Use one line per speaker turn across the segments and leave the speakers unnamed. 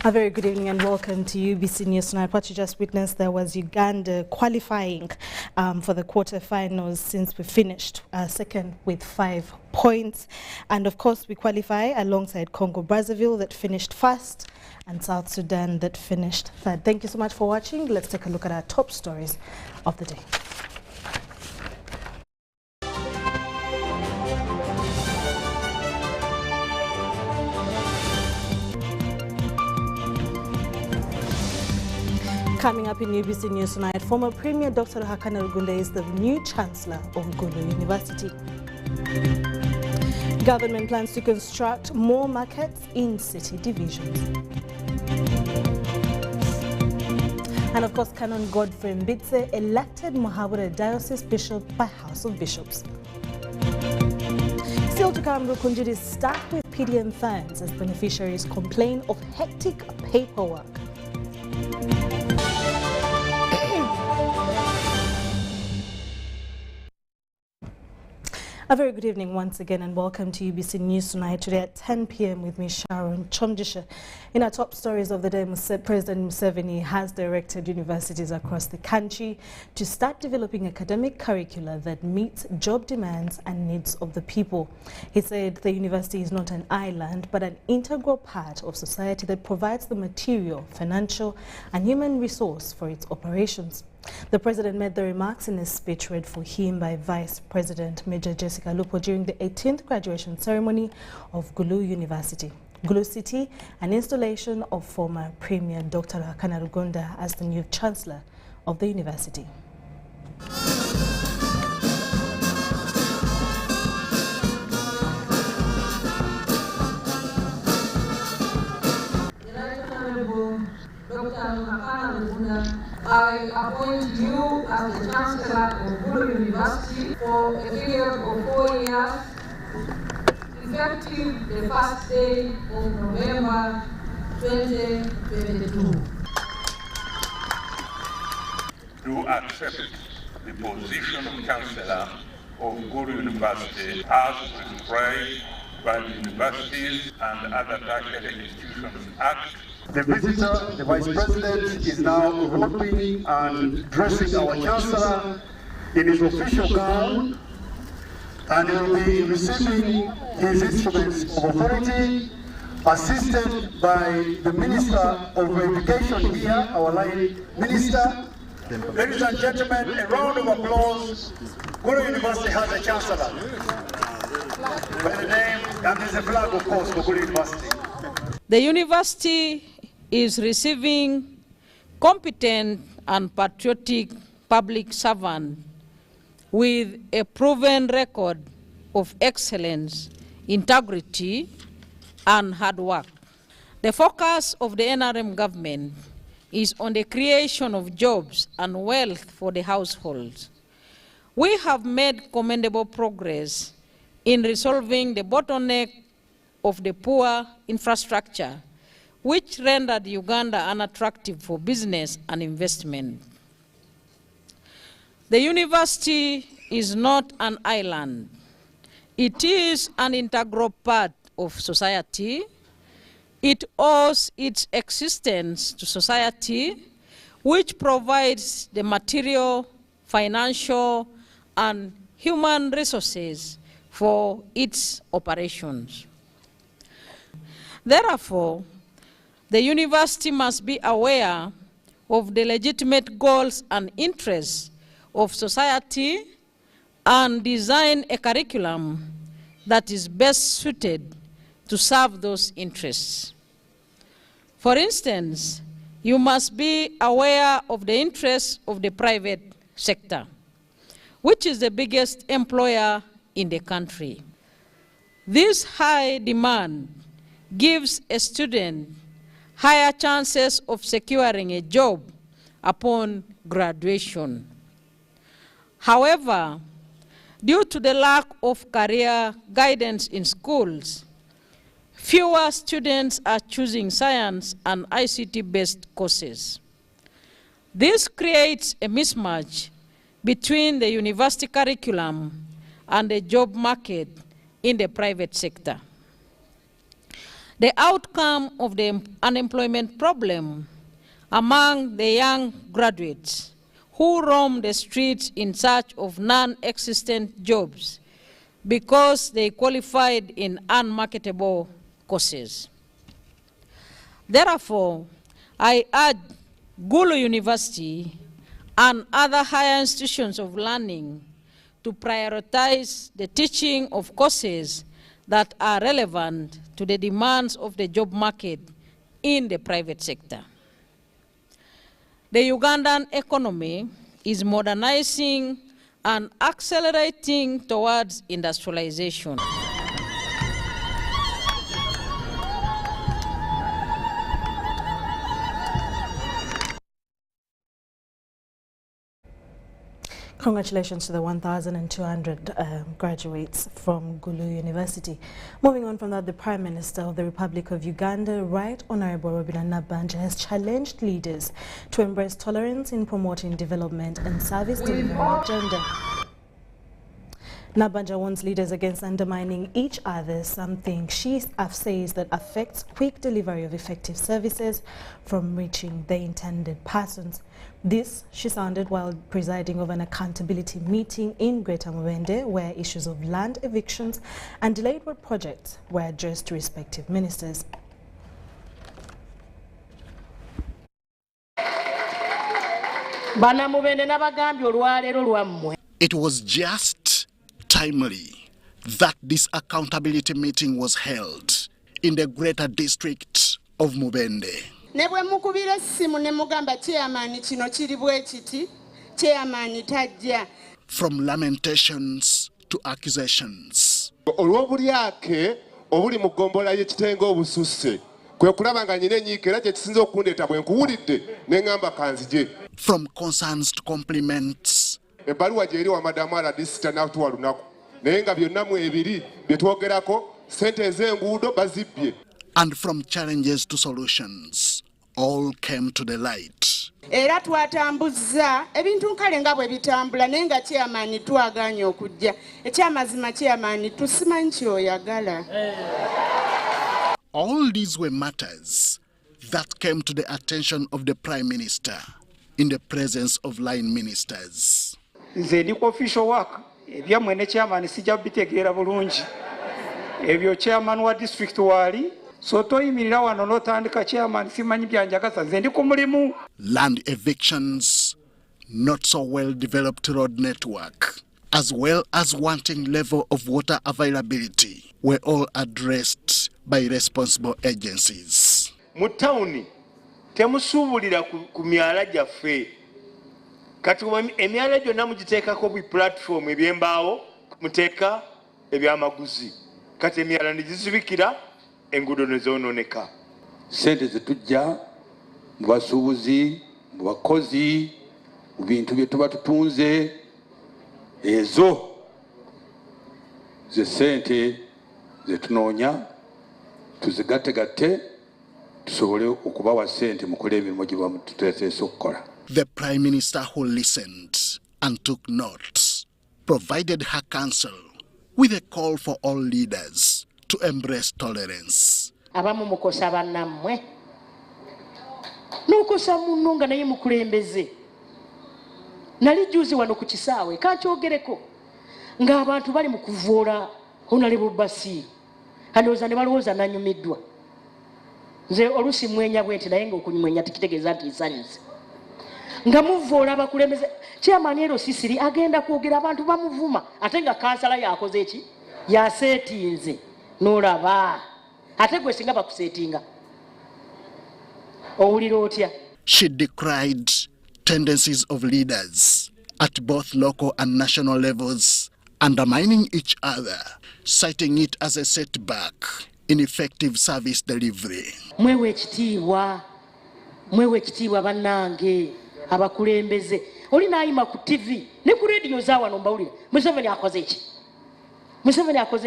A very good evening and welcome to UBC News Tonight. What you just witnessed there was Uganda qualifying for the quarterfinals since we finished second with 5 points. And of course we qualify alongside Congo-Brazzaville that finished first and South Sudan that finished third. Thank you so much for watching. Let's take a look at our top stories of the day. Coming up in UBC News Tonight, former Premier Dr. Karamoja is the new Chancellor of Gulu University. Government plans to construct more markets in city divisions. And of course, Canon Godfrey Mbitse elected Muhabura Diocese Bishop by House of Bishops. Still to come, Rukunjiri is stuck with PDM funds as beneficiaries complain of hectic paperwork. A very good evening once again and welcome to UBC News Tonight. Today at 10 p.m. with me, Sharon Kyomugisha. In our top stories of the day, President Museveni has directed universities across the country to start developing academic curricula that meets job demands and needs of the people. He said the university is not an island but an integral part of society that provides the material, financial and human resource for its operations. The President made the remarks in a speech read for him by Vice President Major Jessica Lupo during the 18th graduation ceremony of Gulu University. Gulu City, an installation of former Premier Dr. Karamoja as the new Chancellor of the university.
I appoint you as the Chancellor of Gulu University for a period of 4 years, effective the first day of November 2022.
To accept the position of Chancellor of Gulu University as prescribed by the Universities and Other Tertiary Institutions Act.
The visitor, the Vice President, is now roping and dressing our Chancellor in his official gown, and he will be receiving his instruments of authority, assisted by the Minister of Education here, our line Minister. Ladies and gentlemen, a round of applause. Gulu University has a Chancellor by the name, and there's a flag, of course, for Gulu University.
The university is receiving competent and patriotic public servants with a proven record of excellence, integrity, and hard work. The focus of the NRM government is on the creation of jobs and wealth for the households. We have made commendable progress in resolving the bottleneck of the poor infrastructure, which rendered Uganda unattractive for business and investment. The university is not an island. It is an integral part of society. It owes its existence to society, which provides the material, financial, and human resources for its operations. Therefore, the university must be aware of the legitimate goals and interests of society and design a curriculum that is best suited to serve those interests. For instance, you must be aware of the interests of the private sector, which is the biggest employer in the country. This high demand gives a student higher chances of securing a job upon graduation. However, due to the lack of career guidance in schools, fewer students are choosing science and ICT-based courses. This creates a mismatch between the university curriculum and the job market in the private sector. The outcome of the unemployment problem among the young graduates who roam the streets in search of non-existent jobs because they qualified in unmarketable courses. Therefore, I urge Gulu University and other higher institutions of learning to prioritize the teaching of courses that are relevant to the demands of the job market in the private sector. The Ugandan economy is modernizing and accelerating towards industrialization.
Congratulations to the 1,200 graduates from Gulu University. Moving on from that, the Prime Minister of the Republic of Uganda, Right Honorable Robina Nabanja, has challenged leaders to embrace tolerance in promoting development and service delivery agenda. Nabanja warns leaders against undermining each other, something she says that affects quick delivery of effective services from reaching the intended persons. This, she sounded while presiding over an accountability meeting in Greater Mubende, where issues of land evictions and delayed work projects were addressed to respective ministers.
It was just timely that this accountability meeting was held in the Greater District of Mubende. From lamentations to accusations. From concerns to compliments. And from challenges to solutions, all came to the light. All these were matters that came to the attention of the Prime Minister in the presence of line ministers.
Official work, chairman wa district wali so toyimirira wano notandika chairman simanyi byanjagaza nze ndi ku mulimu.
Land evictions, not so well developed road network, as well as wanting level of water availability were all addressed by responsible agencies.
Mu town temusuubulira ku myala gyaffe kati emyala gyonna mugiteekako bu platform ebyembaawo muteeka ebyamaguzi kati emyala negizibikira enguudo nezoononeka.
Sente zetujja mu basuubuzi mu bakozi mu bintu bye tuba tutunze ezo ze sente zetunoonya tuzigattegatte tusobole okubawa sente mukole emirimu gye bamututeeseesa okukola.
The Prime Minister, who listened and took notes, provided her counsel with a call for all leaders to embrace tolerance.
Abamu mukosa bannammwe n'okosa munno nga naye mukulembeze. Nali juzi wano ku kisaawe kakyogereko ng'abantu bali mu kuvoola Honorable Basi alowooza ne balowooza nanyumiddwa. Nze olusi mwenya bwenti naye ng'okunywenya tikitegeeza nti nsanyuze. Nga muvoola abakulembeze chairman ero sisiri agenda kwogera abantu bamuvuma ate nga kansala yakoze eki yaseetinze n'olaba ate gwe singa bakuseetinga owulira otya.
She decried tendencies of leaders at both local and national levels undermining each other, citing it as a setback in effective service delivery.
Mwewe ekitiibwa bannange abakulembeze oli naayima ku TV ne ku radio za wano mbawulira Museveni akoze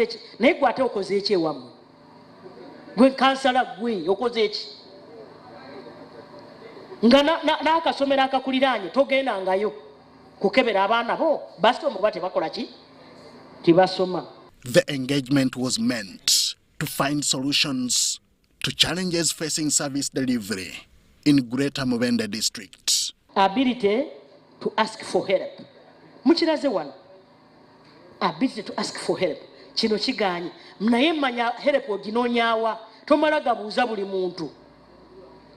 eki naye gwe ate okoze eki ewammwe gwe kansala gwe okoze eki nga n'akasomero akakuliraanye togendangayo kukebera abaana bo basoma kuba tebakola ki tebasoma.
The engagement was meant to find solutions to challenges facing service delivery in Greater Mubende district.
Ability to ask for help. Muchiraze one. Ability to ask for help. Chino chiganyi. Mnaye manya help oginonyawa. Tomalaga buuza buli muntu.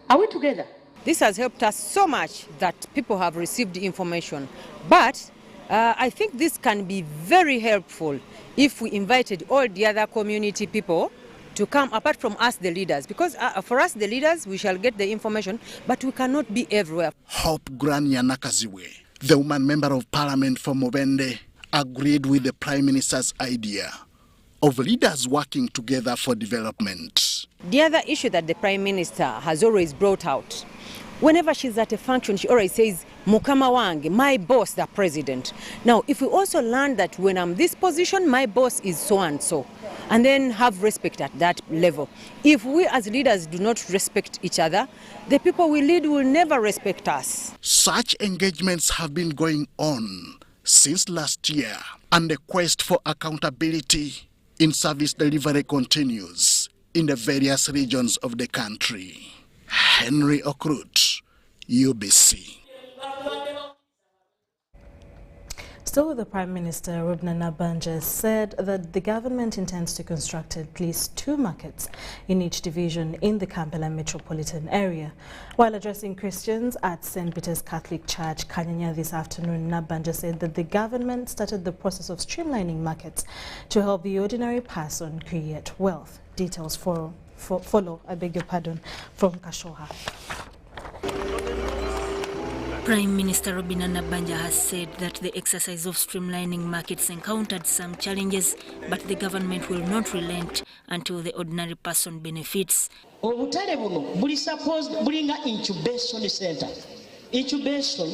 Are we together?
This has helped us so much that people have received information. But I think this can be very helpful if we invited all the other community people to come apart from us, the leaders. Because for us, the leaders, we shall get the information, but we cannot be everywhere.
Hope Grania Nakaziwe, the woman member of parliament for Mubende, agreed with the Prime Minister's idea of leaders working together for development.
The other issue that the Prime Minister has always brought out, whenever she's at a function, she always says, Mukama wange, my boss, the president. Now, if we also learn that when I'm this position, my boss is so and so, and then have respect at that level. If we as leaders do not respect each other, the people we lead will never respect us.
Such engagements have been going on since last year, and the quest for accountability in service delivery continues in the various regions of the country. Henry Okrut, UBC.
Still, the Prime Minister, Rubna Nabanja, said that the government intends to construct at least 2 markets in each division in the Kampala metropolitan area. While addressing Christians at St. Peter's Catholic Church, Kanyanya, this afternoon, Nabanja said that the government started the process of streamlining markets to help the ordinary person create wealth. Details follow, from Kashoha.
Prime Minister Robina Nabanja has said that the exercise of streamlining markets encountered some challenges, but the government will not relent until the ordinary person benefits.
Obutale buno buli supposed bulinga incubation center. Incubation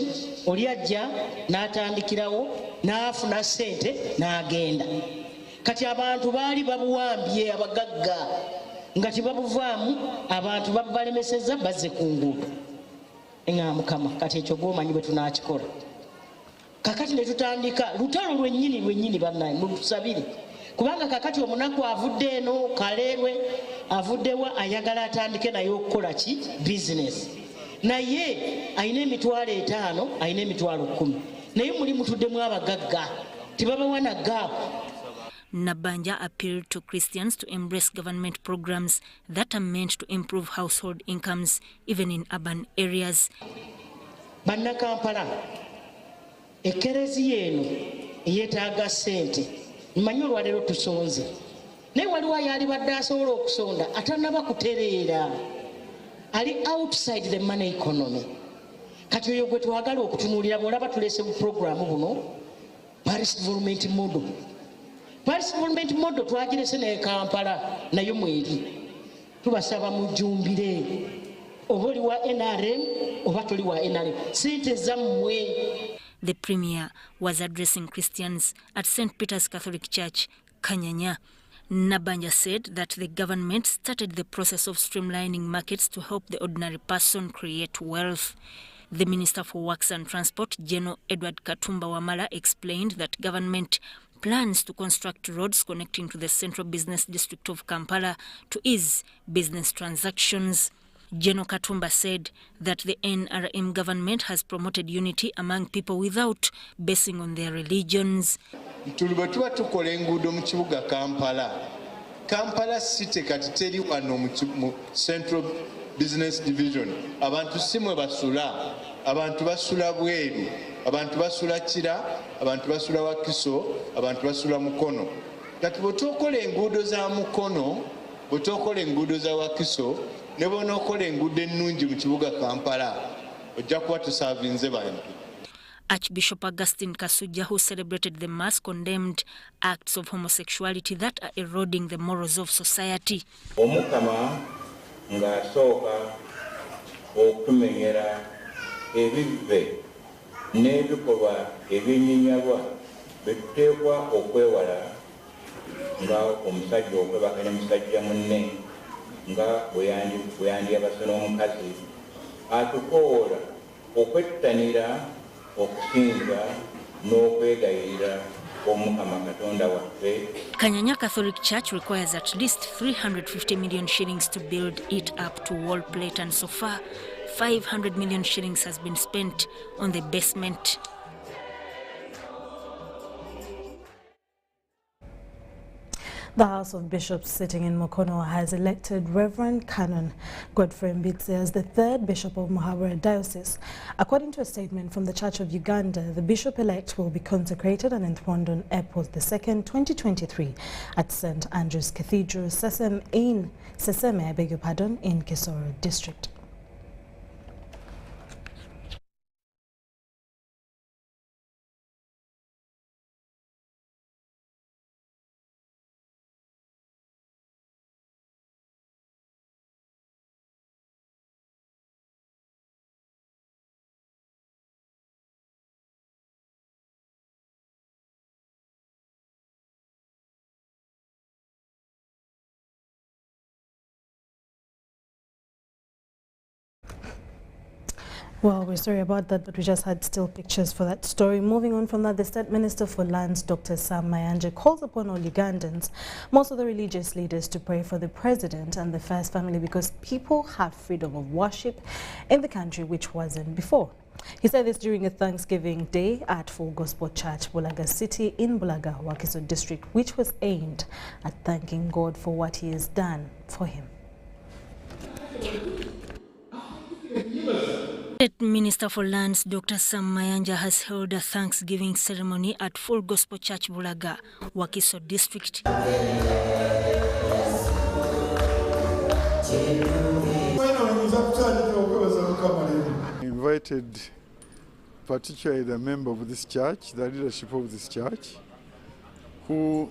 oliajja n'atandikirawo n'afuna ssente n'agenda. Kati abantu baali babuwambye abagagga nga tebabuvaamu abantu babalemesezza bazze ku nguudo. Nga Mukama kati ekyo gwomanyi bwe tunaakikola. Kakati ne tutandika lutalo lwennyini bannaye mutusabire. Kubanga kakati omunaku avudde eno Kaleerwe avuddewa ayagala atandike naye okukola ki business. Naye ayina emitwalo 5 ayina emitwalo 10. Naye muli mutuddemu abagagga tebabawa na gap.
Nabanja appealed to Christians to embrace government programs that are meant to improve household incomes, even in urban areas.
Banna Kampala, ekereziya eno yeetaaga ssente. Mmanyi olwaleero tusonze. Naye waliwo ayali badde asobola okusonda atannaba kutereera. Ali outside the money economy. Kati oyo gwe twagala okutunuulira bw'olaba tulese mu programu buno, Paris Development Model. Paris Development Model twagirese ne Kampala nayo mweri. Tubasaba mujumbire. Oba oli wa NRM oba toli wa NRM. Sente zammwe.
The Premier was addressing Christians at St. Peter's Catholic Church, Kanyanya. Nabanja said that the government started the process of streamlining markets to help the ordinary person create wealth. The Minister for Works and Transport, General Edward Katumba Wamala, explained that government plans to construct roads connecting to the central business district of Kampala to ease business transactions. General Katumba said that the NRM government has promoted unity among people without basing on their religions.
Tulibatwa tukola enguudo mu kibuga Kampala city kati teri wano mu central business division. Abantu simwe basula, abantu basula bweru, abantu basula Kira, abantu basula Wakiso, abantu basula Mukono. Kati botokola enguudo za Mukono, botokola enguudo za Wakiso, ne bonokola enguudo ennungi mu kibuga Kampala, ojja kuba tusavinze bantu.
Archbishop Augustine Kasuja, who celebrated the Mass, condemned acts of homosexuality that are eroding the morals of society.
Omukama ng'asooka okumenyera ebibbe n'ebikolwa ebyenyinyalwa betuteekwa okwewala nga omusajja okwebakanya musajja munne nga bwe yandiyabase n'omukazi atukoola okwettanira okusinza n'okwegayirira
Kanyanya Catholic Church requires at least 350 million shillings to build it up to wall plate, and so far 500 million shillings has been spent on the basement.
The House of Bishops sitting in Mukono has elected Reverend Canon Godfrey Mbitse as the third bishop of Muhabura Diocese. According to a statement from the Church of Uganda, the bishop-elect will be consecrated and enthroned on April 2, 2023 at St. Andrew's Cathedral, Sesame, in Kisoro District. Well, we're sorry about that, but we just had still pictures for that story. Moving on from that, the State Minister for Lands, Dr. Sam Mayanja, calls upon all Ugandans, most of the religious leaders, to pray for the President and the First Family because people have freedom of worship in the country, which wasn't before. He said this during a Thanksgiving Day at Full Gospel Church, Bulaga City in Bulaga, Wakiso District, which was aimed at thanking God for what He has done for him.
State Minister for Lands, Dr. Sam Mayanja, has held a Thanksgiving ceremony at Full Gospel Church Bulaga, Wakiso District.
I invited particularly the member of this church, the leadership of this church, who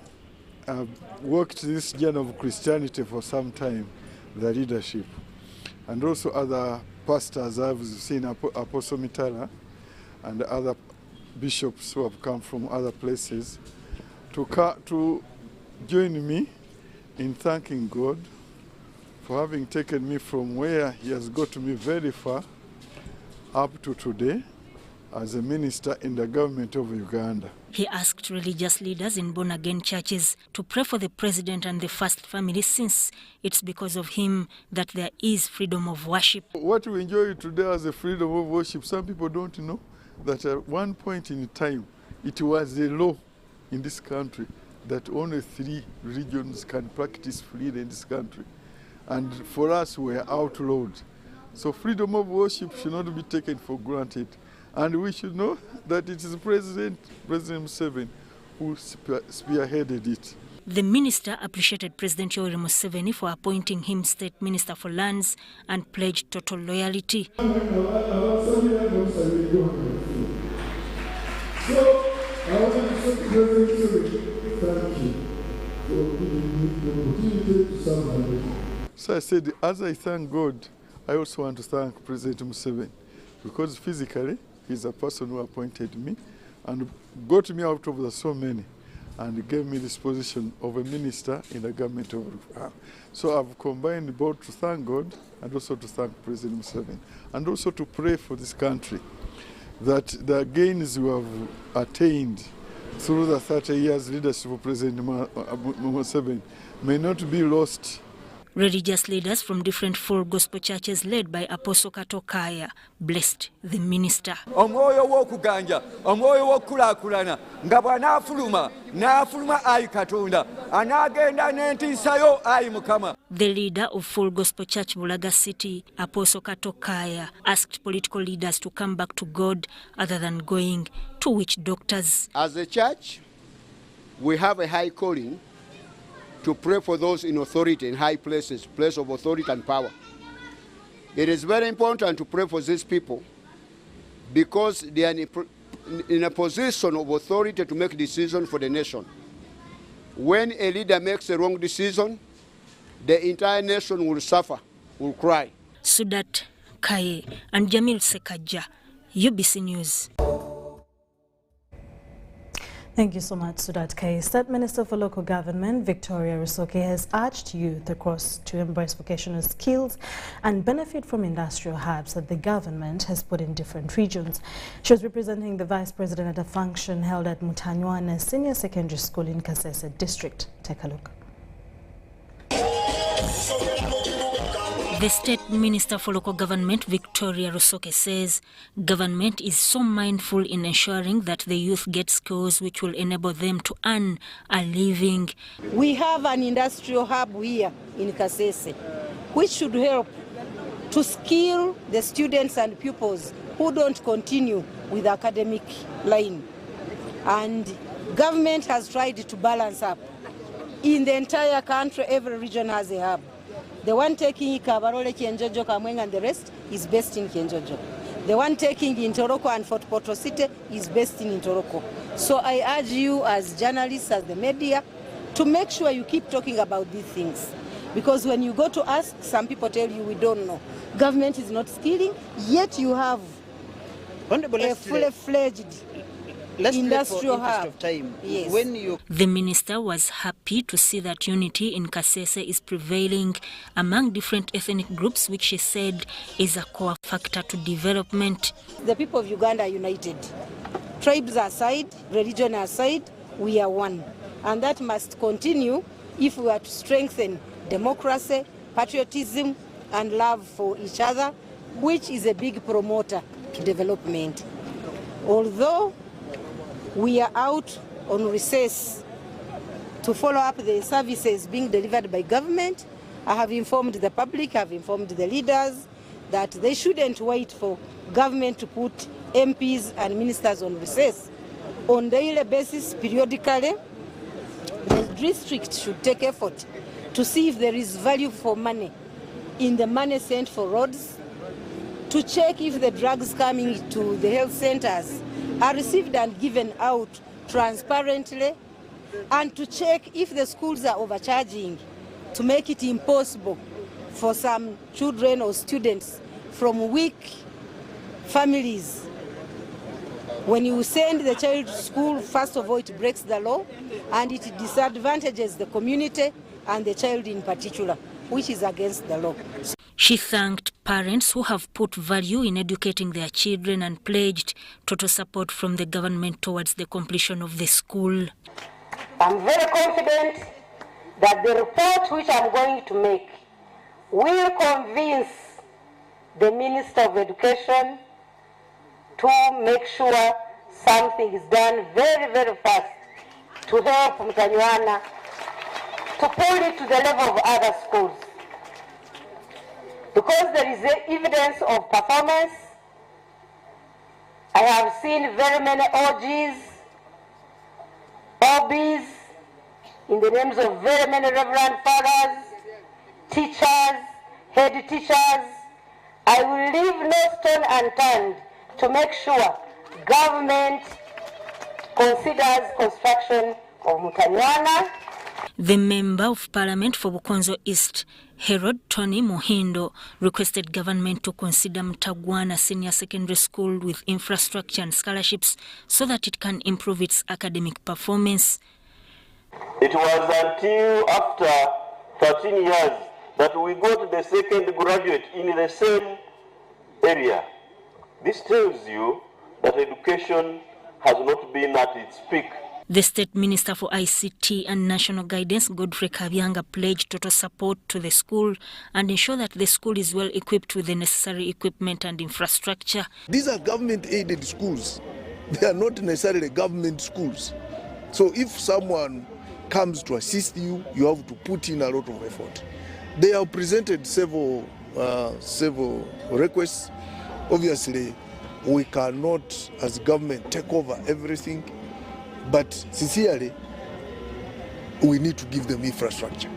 have worked this journey of Christianity for some time, the leadership, and also other pastors. I've seen Apostle Mitala and other bishops who have come from other places to join me in thanking God for having taken me from where He has got me very far up to today as a minister in the government of Uganda.
He asked religious leaders in born-again churches to pray for the President and the First Family, since it's because of him that there is freedom of worship.
What we enjoy today as a freedom of worship, some people don't know that at one point in time, it was a law in this country that only 3 religions can practice freely in this country. And for us, we are outlawed. So freedom of worship should not be taken for granted. And we should know that it is President Museveni who spearheaded it.
The minister appreciated President Yoweri Museveni for appointing him State Minister for Lands and pledged total loyalty.
So I want to say President thank you for giving me the opportunity to serve. So I said, as I thank God, I also want to thank President Museveni, because physically he's a person who appointed me and got me out of the so many and gave me this position of a minister in the government of Uganda. So I've combined both to thank God and also to thank President Museveni, and also to pray for this country, that the gains we have attained through the 30 years leadership of President Museveni may not be lost.
Religious leaders from different Full Gospel churches led by Apostle Katokaya blessed the minister.
Omwoyo w'okuganja, omwoyo w'okkulaakulana, nga bw'anaafuluma ayi Katonda, anaagenda n'entiisayo ayi Mukama.
The leader of Full Gospel Church Bulaga City, Apostle Katokaya, asked political leaders to come back to God other than going to witch doctors.
As a church, we have a high calling to pray for those in authority in high places, place of authority and power. It is very important to pray for these people because they are in a position of authority to make decisions for the nation. When a leader makes a wrong decision, the entire nation will suffer, will cry.
Sudat Kaye and Jamil Sekaja, UBC News.
Thank you so much, Sudat K. State Minister for Local Government, Victoria Rusoke, has urged youth across to embrace vocational skills and benefit from industrial hubs that the government has put in different regions. She was representing the Vice President at a function held at Mutanywana Senior Secondary School in Kasese District. Take a look.
The State Minister for Local Government, Victoria Rusoke, says government is so mindful in ensuring that the youth get skills which will enable them to earn a living.
We have an industrial hub here in Kasese, which should help to skill the students and pupils who don't continue with the academic line. And government has tried to balance up. In the entire country, every region has a hub. The one taking Kabarole, Kienjojo, Kamweng and the rest is based in Kienjojo. The one taking in Toroko and Fort Portal City is based in Toroko. So I urge you as journalists, as the media, to make sure you keep talking about these things. Because when you go to ask, some people tell you we don't know. Government is not skilling, yet you have a fully-fledged industrial hub. Yes.
The minister was happy to see that unity in Kasese is prevailing among different ethnic groups, which she said is a core factor to development.
The people of Uganda are united. Tribes aside, religion aside, we are one. And that must continue if we are to strengthen democracy, patriotism, and love for each other, which is a big promoter to development. Although we are out on recess to follow up the services being delivered by government, I have informed the public, I have informed the leaders that they shouldn't wait for government to put MPs and ministers on recess. On daily basis, periodically, the district should take effort to see if there is value for money in the money sent for roads, to check if the drugs coming to the health centers are received and given out transparently, and to check if the schools are overcharging, to make it impossible for some children or students from weak families. When you send the child to school, first of all, it breaks the law and it disadvantages the community and the child in particular, which is against the law.
She thanked parents who have put value in educating their children and pledged total support from the government towards the completion of the school.
I'm very confident that the report which I'm going to make will convince the Minister of Education to make sure something is done very, very fast to help Mutanywana to pull it to the level of other schools. Because there is evidence of performance. I have seen very many orgies, hobbies, in the names of very many reverend fathers, teachers, head teachers. I will leave no stone unturned to make sure government considers construction of Mutanywana.
The Member of Parliament for Bukonzo East, Herod Tony Mohindo, requested government to consider Mutagwana Senior Secondary School with infrastructure and scholarships so that it can improve its academic performance.
It was until after 13 years that we got the second graduate in the same area. This tells you that education has not been at its peak.
The State Minister for ICT and National Guidance, Godfrey Kabyanga, pledged total support to the school and ensure that the school is well equipped with the necessary equipment and infrastructure.
These are government-aided schools. They are not necessarily government schools. So if someone comes to assist you, you have to put in a lot of effort. They have presented several requests. Obviously, we cannot, as government, take over everything. But sincerely, we need to give them infrastructure.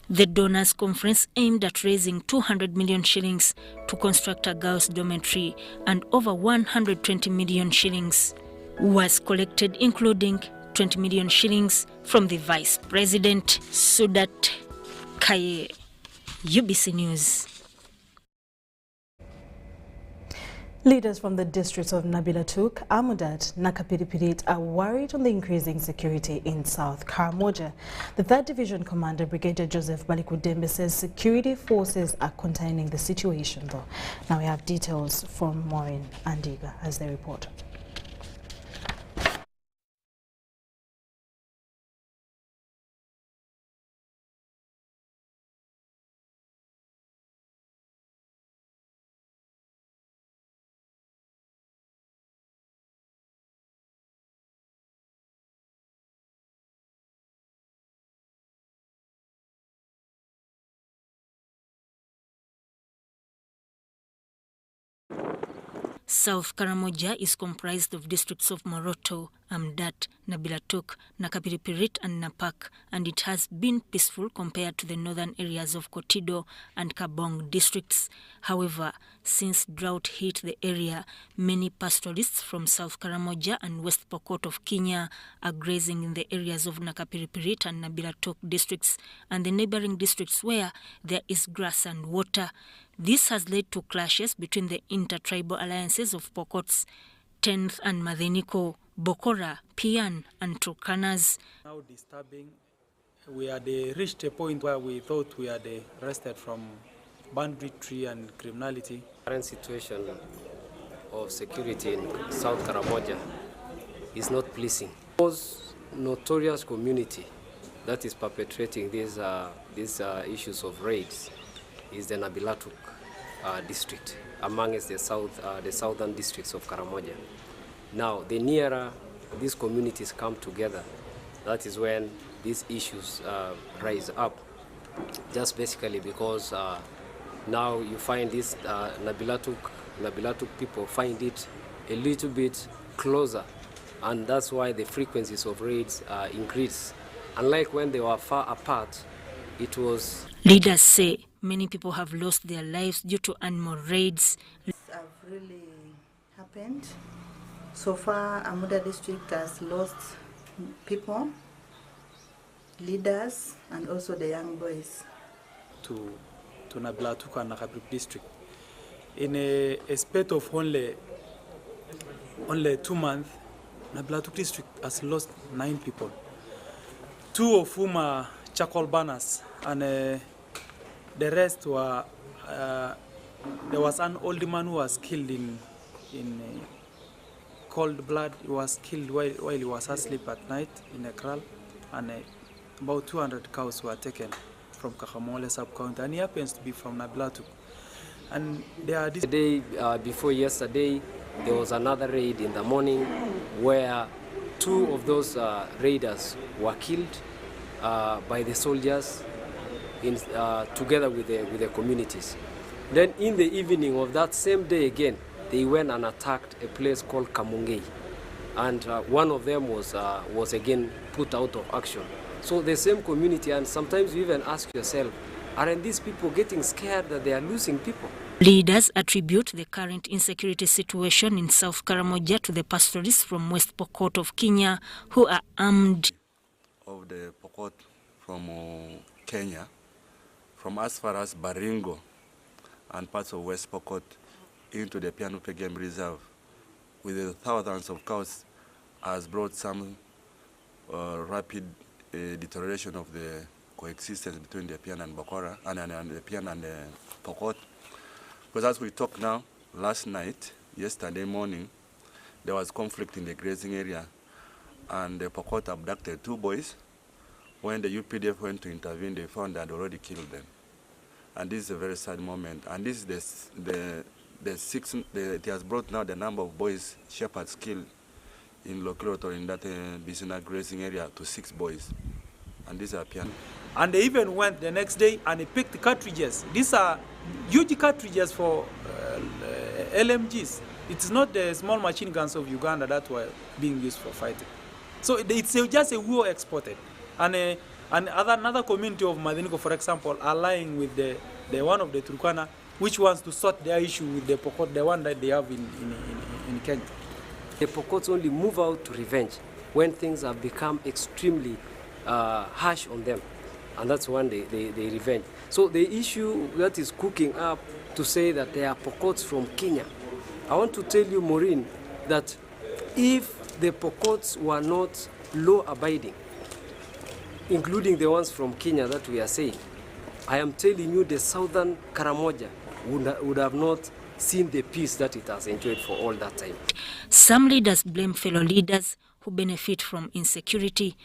The donors conference aimed at raising 200 million shillings to construct a girls' dormitory, and over 120 million shillings was collected, including 20 million shillings from the Vice President. Sudat Kaye, UBC News.
Leaders from the districts of Nabilatuk, Amudat, Nakapiripirit are worried on the increasing security in South Karamoja. The 3rd Division Commander, Brigadier Joseph Balikudembe, says security forces are containing the situation though. Now we have details from Maureen Andiga as they report.
South Karamoja is comprised of districts of Moroto, Amdat, Nabilatuk, Nakapiripirit and Napak, and it has been peaceful compared to the northern areas of Kotido and Kabong districts. However, since drought hit the area, many pastoralists from South Karamoja and West Pokot of Kenya are grazing in the areas of Nakapiripirit and Nabilatuk districts and the neighboring districts where there is grass and water. This has led to clashes between the intertribal alliances of Pokots, 10th and Madheniko, Bokora, Pian and Turkanas.
Now disturbing, we had reached a point where we thought we had rested from banditry and criminality.
Current situation of security in South Karamoja is not pleasing. The most notorious community that is perpetrating these issues of raids is the Nabilatuk district, amongst the southern districts of Karamoja. Now, the nearer these communities come together, that is when these issues rise up. Just basically because now you find this Nabilatuk people find it a little bit closer, and that's why the frequencies of raids increase. Unlike when they were far apart, it was...
Leaders say many people have lost their lives due to animal raids.
Have really happened. So far, Amuda district has lost people, leaders, and also the young boys.
To Nabilatuk and Nakapiripirit district. In a spate of only 2 months, Nabilatuk district has lost 9 people. 2 of whom are charcoal burners, and the rest were, there was an old man who was killed in cold blood. He was killed while he was asleep at night in a kraal, and about 200 cows were taken from Kakamole sub-county, and he happens to be from Nabilatuk. And there
the day before yesterday, there was another raid in the morning where 2 of those raiders were killed by the soldiers together with the communities. Then in the evening of that same day again, they went and attacked a place called Kamungei, and one of them was again put out of action. So the same community, and sometimes you even ask yourself, aren't these people getting scared that they are losing people?
Leaders attribute the current insecurity situation in South Karamoja to the pastoralists from West Pokot of Kenya who are armed.
Of the Pokot from Kenya, from as far as Baringo and parts of West Pokot into the Pianupe Game Reserve, with the thousands of cows, has brought some rapid deterioration of the coexistence between the Pian and Bokora, and the Pian and the Pokot. Because as we talk now, last night, yesterday morning, there was conflict in the grazing area, and the Pokot abducted 2 boys. When the UPDF went to intervene, they found that they had already killed them. And this is a very sad moment. And this is it has brought now the number of boys, shepherds killed in Lokiloto, in that Bisina grazing area, to 6 boys. And these are piano.
And they even went the next day and they picked cartridges. These are huge cartridges for LMGs. It's not the small machine guns of Uganda that were being used for fighting. So it's just a war exported. And another community of Madheniko, for example, allying with the one of the Turkana, which wants to sort their issue with the Pokot, the one that they have in Kenya.
The Pokots only move out to revenge when things have become extremely harsh on them, and that's when they revenge. So the issue that is cooking up to say that there are Pokots from Kenya I want to tell you, Maureen, that if the Pokots were not law-abiding, including the ones from Kenya that we are saying, I am telling you the southern Karamoja would have not seen the peace that it has enjoyed for all that time.
Some leaders blame fellow leaders who benefit from insecurity.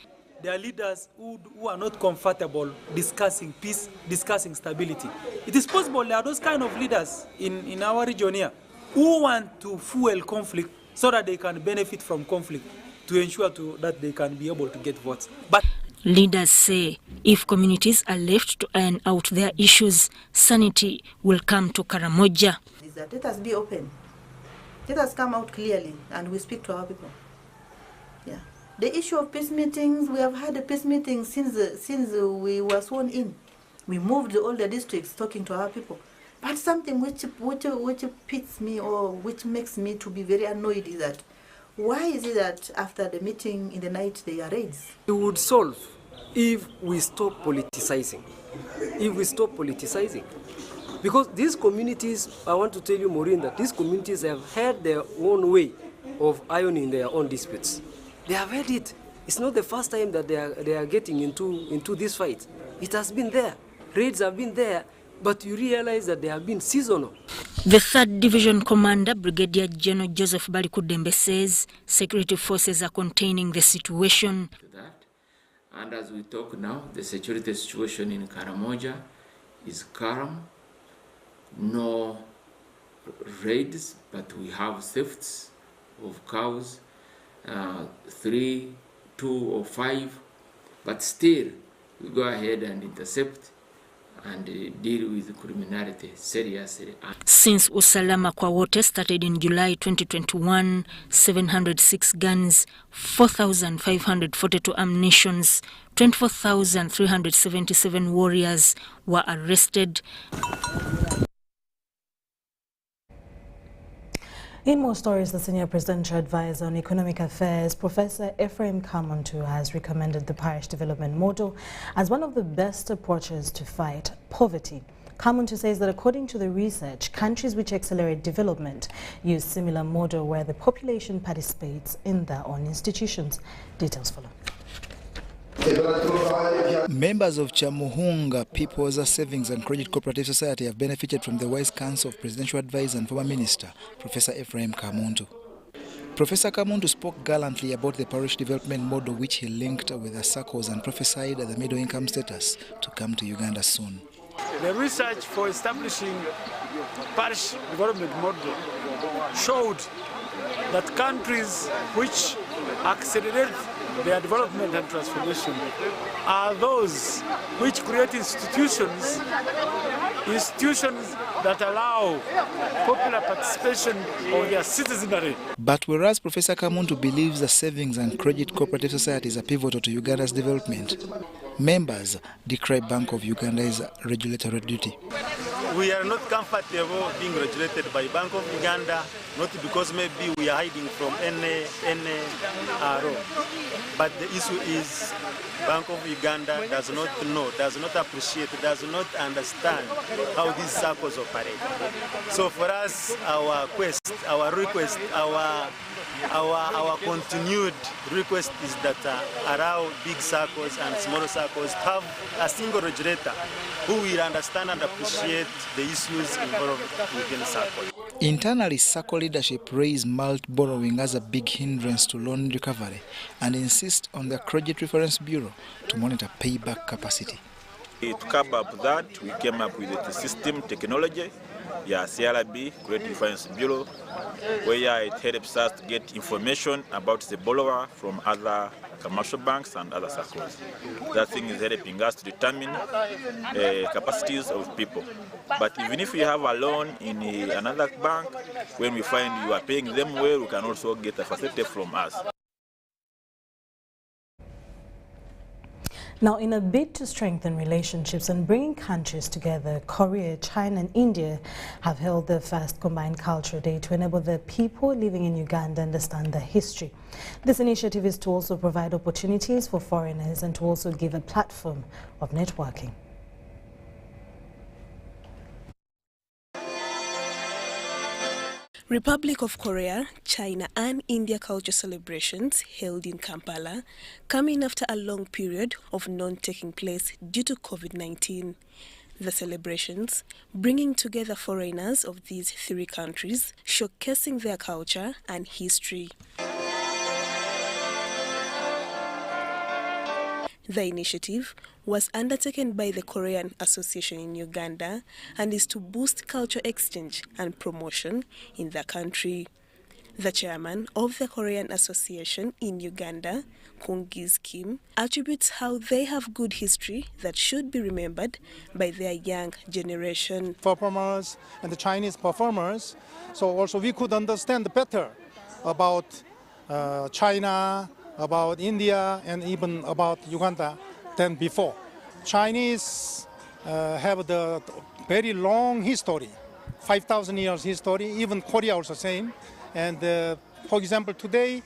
There are leaders who are not comfortable discussing peace, discussing stability. It is possible there are those kind of leaders in our region here who want to fuel conflict so that they can benefit from conflict to ensure that they can be able to get votes. But
leaders say if communities are left to iron out their issues, sanity will come to Karamoja.
Let us be open. Let us come out clearly and we speak to our people. Yeah. The issue of peace meetings, we have had a peace meeting since we were sworn in. We moved all the districts talking to our people. But something which pits me or which makes me to be very annoyed is that why is it that after the meeting in the night they are raids?
It would solve if we stop politicizing. If we stop politicizing. Because these communities, I want to tell you, Maureen, that these communities have had their own way of ironing their own disputes. They have had it. It's not the first time that they are getting into this fight. It has been there. Raids have been there, but you realize that they have been seasonal.
The 3rd Division Commander, Brigadier General Joseph Balikudembe, says security forces are containing the situation.
And as we talk now, the security situation in Karamoja is calm. No raids, but we have thefts of cows, 3, 2 or 5, but still we go ahead and intercept and deal with criminality seriously.
Since Usalama kwa Wote started in July 2021, 706 guns, 4,542 ammunitions, 24,377 warriors were arrested.
In more stories, the Senior Presidential Advisor on Economic Affairs, Professor Ephraim Kamuntu, has recommended the parish development model as one of the best approaches to fight poverty. Kamuntu says that according to the research, countries which accelerate development use similar model where the population participates in their own institutions. Details follow.
Members of Chamuhunga People's Savings and Credit Cooperative Society have benefited from the wise counsel of Presidential Advisor and former Minister, Professor Ephraim Kamuntu. Professor Kamuntu spoke gallantly about the parish development model which he linked with the circles and prophesied the middle income status to come to Uganda soon.
The research for establishing parish development model showed that countries which accelerate their development and transformation are those which create institutions that allow popular participation of their citizenry.
But whereas Professor Kamuntu believes the savings and credit cooperative societies are pivotal to Uganda's development, members decry Bank of Uganda's regulatory duty.
We are not comfortable being regulated by Bank of Uganda, not because maybe we are hiding from any law. But the issue is Bank of Uganda does not know, does not appreciate, does not understand how these circles operate. So for us, our quest, our request, our continued request is that allow big circles and small circles to have a single regulator who will understand and appreciate the issues involved within circles.
Internally, circle leadership raise malt borrowing as a big hindrance to loan recovery and insist on the Credit Reference Bureau to monitor payback capacity.
To come up with that, we came up with the system technology, CRB, Credit Reference Bureau, where it helps us to get information about the borrower from other commercial banks and other circles. That thing is helping us to determine capacities of people. But even if we have a loan in another bank, when we find you are paying them well, we can also get a facility from us.
Now, in a bid to strengthen relationships and bringing countries together, Korea, China and India have held their first combined cultural day to enable the people living in Uganda understand their history. This initiative is to also provide opportunities for foreigners and to also give a platform of networking.
Republic of Korea, China and India culture celebrations held in Kampala, coming after a long period of not taking place due to COVID-19. The celebrations, bringing together foreigners of these three countries, showcasing their culture and history. The initiative was undertaken by the Korean Association in Uganda and is to boost culture exchange and promotion in the country. The chairman of the Korean Association in Uganda, Kungis Kim, attributes how they have good history that should be remembered by their young generation.
Performers and the Chinese performers, so also we could understand better about China, about India, and even about Uganda than before. Chinese have the very long history, 5,000 years history, even Korea also same. And for example, today,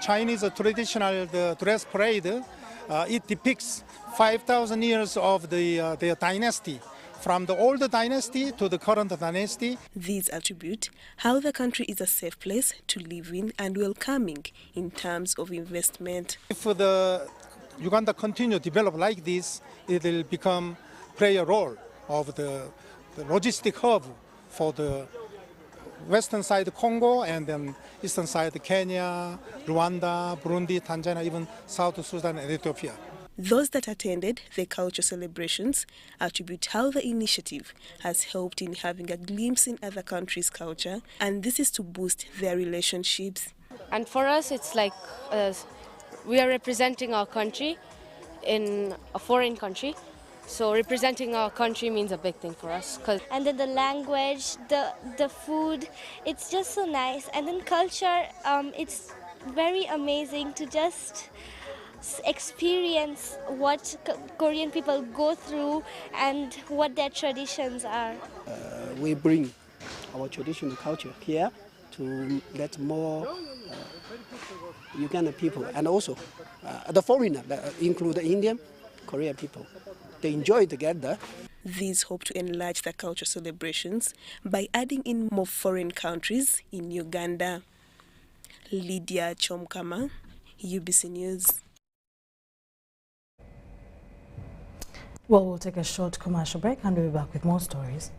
Chinese traditional dress parade, it depicts 5,000 years of their dynasty, from the old dynasty to the current dynasty.
These attribute how the country is a safe place to live in and welcoming in terms of investment.
If the Uganda continue to develop like this, it will play a role of the logistic hub for the western side Congo and then eastern side Kenya, Rwanda, Burundi, Tanzania, even South Sudan and Ethiopia.
Those that attended the culture celebrations attribute how the initiative has helped in having a glimpse in other countries' culture, and this is to boost their relationships.
And for us, it's like we are representing our country in a foreign country. So representing our country means a big thing for us.
And then the language, the food, it's just so nice. And then culture, it's very amazing to just experience what Korean people go through and what their traditions are.
We bring our traditional culture here to let more Ugandan people and also the foreigner, include the Indian, Korean people. They enjoy together.
These hope to enlarge the culture celebrations by adding in more foreign countries in Uganda. Lydia Chomkama, UBC News.
Well, we'll take a short commercial break and we'll be back with more stories.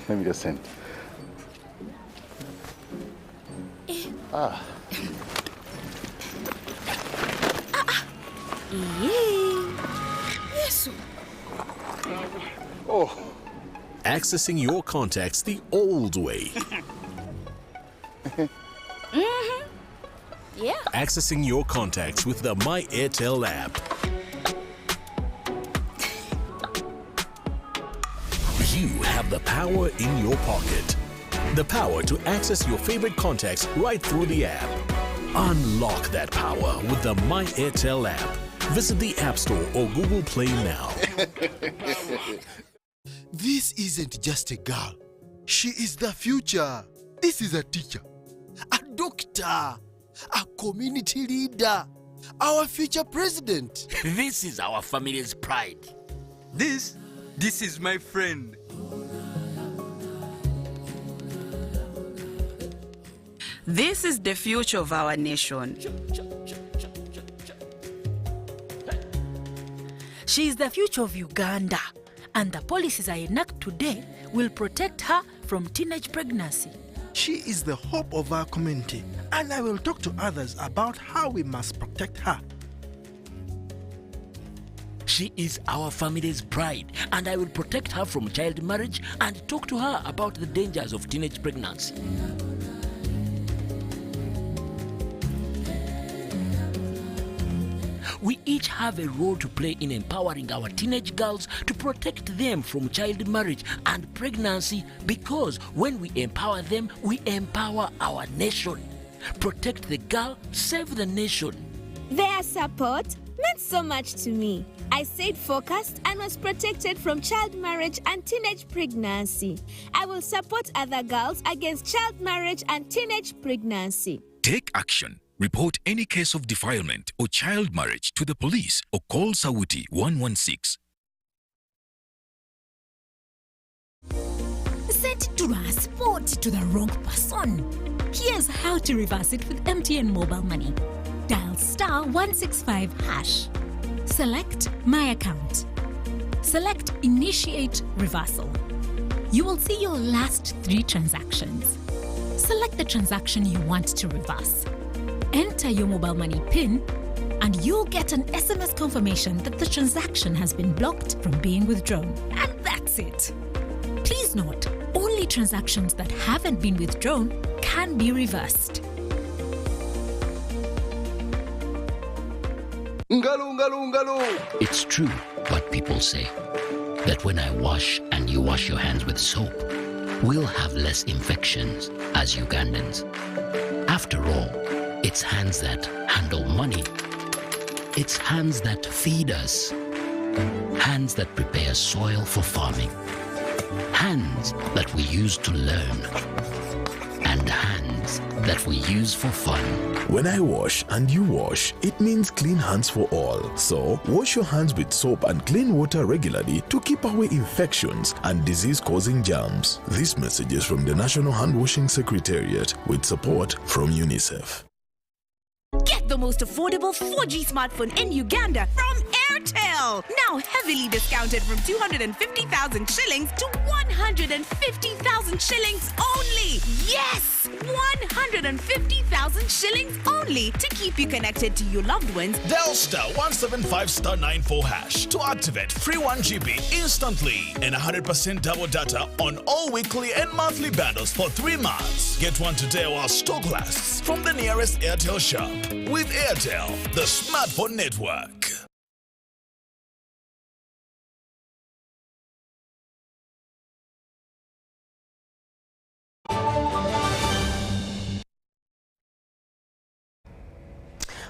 let me just send.
Yes.
Oh.
Accessing your contacts the old way.
Yeah.
Accessing your contacts with the My Airtel app. You have the power in your pocket. The power to access your favorite contacts right through the app. Unlock that power with the My Airtel app. Visit the App Store or Google Play now.
This isn't just a girl. She is the future. This is a teacher, a doctor, a community leader, our future president.
This is our family's pride.
This is my friend.
This is the future of our nation.
She is the future of Uganda, and the policies I enact today will protect her from teenage pregnancy.
She is the hope of our community, and I will talk to others about how we must protect her.
She is our family's pride, and I will protect her from child marriage and talk to her about the dangers of teenage pregnancy. we each have a role to play in empowering our teenage girls to protect them from child marriage and pregnancy, because when we empower them, we empower our nation. Protect the girl, save the nation.
Their support meant so much to me. I stayed focused and was protected from child marriage and teenage pregnancy. I will support other girls against child marriage and teenage pregnancy.
Take action. Report any case of defilement or child marriage to the police or call Sauti 116.
Sent transport to the wrong person. Here's how to reverse it with MTN mobile money. Dial *165#. Select My Account. Select Initiate Reversal. You will see your last 3 transactions. Select the transaction you want to reverse. Enter your mobile money PIN and you'll get an SMS confirmation that the transaction has been blocked from being withdrawn. And that's it. Please note, only transactions that haven't been withdrawn can be reversed.
It's true what people say, that when I wash and you wash your hands with soap, we'll have less infections as Ugandans. After all, it's hands that handle money. It's hands that feed us. Hands that prepare soil for farming. Hands that we use to learn. And hands that we use for fun.
When I wash and you wash, it means clean hands for all. So, wash your hands with soap and clean water regularly to keep away infections and disease-causing germs. This message is from the National Hand Washing Secretariat with support from UNICEF.
Get the most affordable 4G smartphone in Uganda from Airtel. Now heavily discounted from 250,000 shillings to 150,000 shillings only. Yes, 150,000 shillings only to keep you connected to your loved ones.
Dial *175*94# to activate free 1 GB instantly and 100% double data on all weekly and monthly bundles for 3 months. Get one today while stock lasts from the nearest Airtel shop. With Airtel, the smartphone network.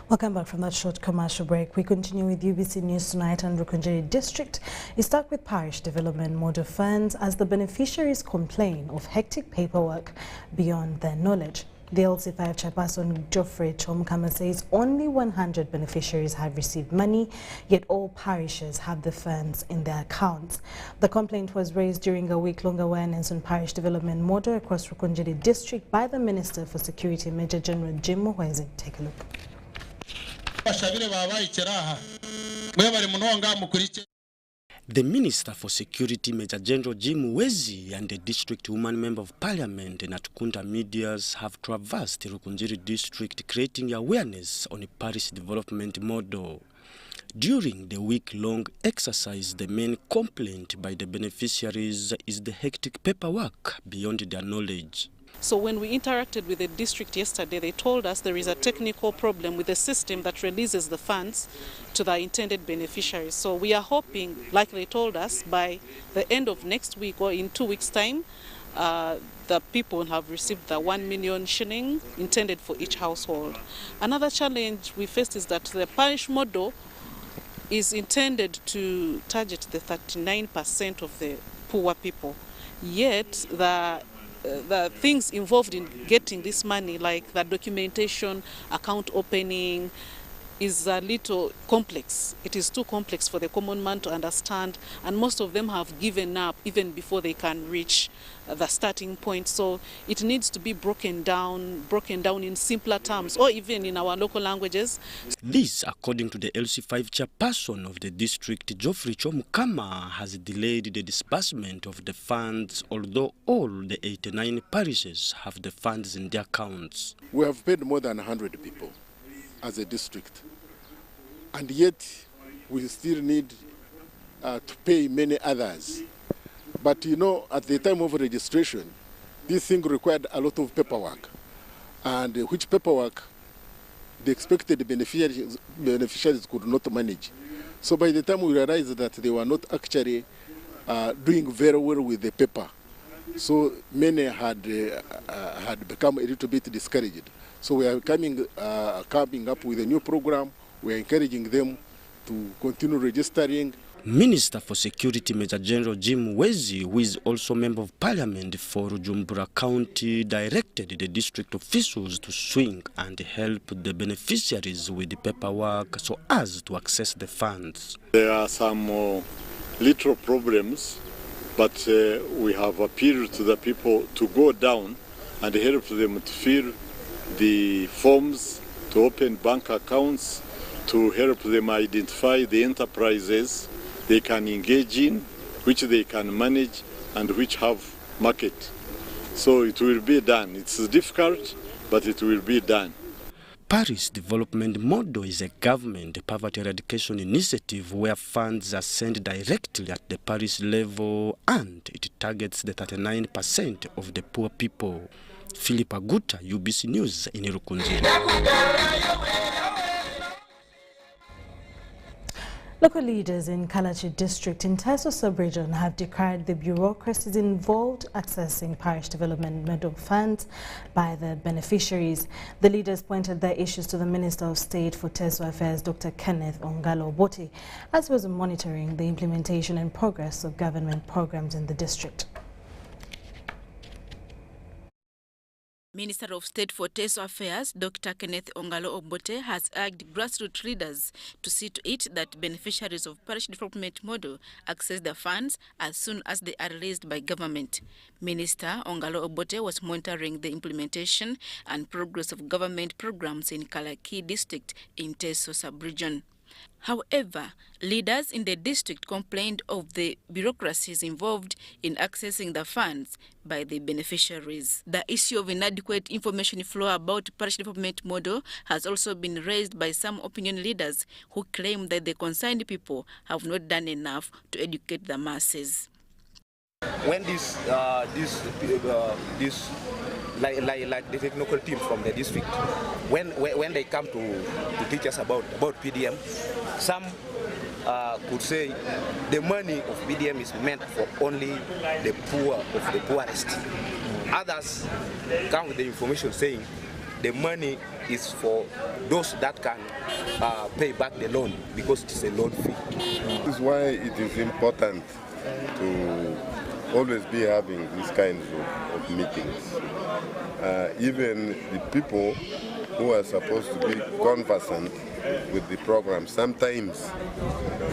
Welcome back from that short commercial break. We continue with UBC News Tonight, and Rukunjeri District is stuck with parish development model funds as the beneficiaries complain of hectic paperwork beyond their knowledge. The LC5 chairperson Geoffrey Chomkama says only 100 beneficiaries have received money, yet all parishes have the funds in their accounts. The complaint was raised during a week-long awareness on parish development model across Rukunjeri District by the Minister for Security, Major General Jim Muhwezi. Take a look.
The Minister for Security, Major General Jim Muhwezi, and the District Woman Member of Parliament, Natukunda Medias, have traversed Rukunjeri District creating awareness on a parish development model. During the week-long exercise, the main complaint by the beneficiaries is the hectic paperwork beyond their knowledge.
So when we interacted with the district yesterday, they told us there is a technical problem with the system that releases the funds to the intended beneficiaries. So we are hoping, like they told us, by the end of next week or in 2 weeks' time, the people have received the 1 million shilling intended for each household. Another challenge we faced is that the parish model is intended to target the 39% of the poor people. Yet the things involved in getting this money, like the documentation, account opening, is a little complex. It is too complex for the common man to understand, and most of them have given up even before they can reach the starting point. So it needs to be broken down in simpler terms, or even in our local languages.
This, according to the LC5 chairperson of the district, Geoffrey Chomkama, has delayed the disbursement of the funds, although all the 89 parishes have the funds in their accounts.
We have paid more than 100 people as a district, and yet we still need to pay many others. But you know, at the time of registration, this thing required a lot of paperwork, and which paperwork the expected beneficiaries could not manage. So by the time we realized that they were not actually doing very well with the paper, so many had become a little bit discouraged. So we are coming up with a new program. We are encouraging them to continue registering.
Minister for Security Major General Jim Wezi, who is also Member of Parliament for Bujumbura County, directed the district officials to swing and help the beneficiaries with the paperwork so as to access the funds.
There are some little problems, but we have appealed to the people to go down and help them to fill the forms, to open bank accounts, to help them identify the enterprises they can engage in, which they can manage, and which have market. So it will be done. It's difficult, but it will be done.
Paris Development Model is a government poverty eradication initiative where funds are sent directly at the Paris level, and it targets the 39% of the poor people. Philip Aguta, UBC News in Rukunjiri.
Local leaders in Kalachi district in Teso sub-region have decried the bureaucracies involved accessing parish development medal funds by the beneficiaries. The leaders pointed their issues to the Minister of State for Teso Affairs, Dr. Kenneth Ongalo Obote, as well as monitoring the implementation and progress of government programs in the district.
Minister of State for Teso Affairs, Dr. Kenneth Ongalo Obote, has urged grassroots leaders to see to it that beneficiaries of parish development model access the funds as soon as they are released by government. Minister Ongalo Obote was monitoring the implementation and progress of government programs in Kalaki district in Teso sub-region. However, leaders in the district complained of the bureaucracies involved in accessing the funds by the beneficiaries. The issue of inadequate information flow about parish development model has also been raised by some opinion leaders who claim that the concerned people have not done enough to educate the masses.
When like the technical team from the district, when they come to teach us about PDM, some could say the money of PDM is meant for only the poor of the poorest. Others come with the information saying the money is for those that can pay back the loan because it is a loan fee.
This is why it is important to always be having these kinds of meetings. Even the people who are supposed to be conversant with the program sometimes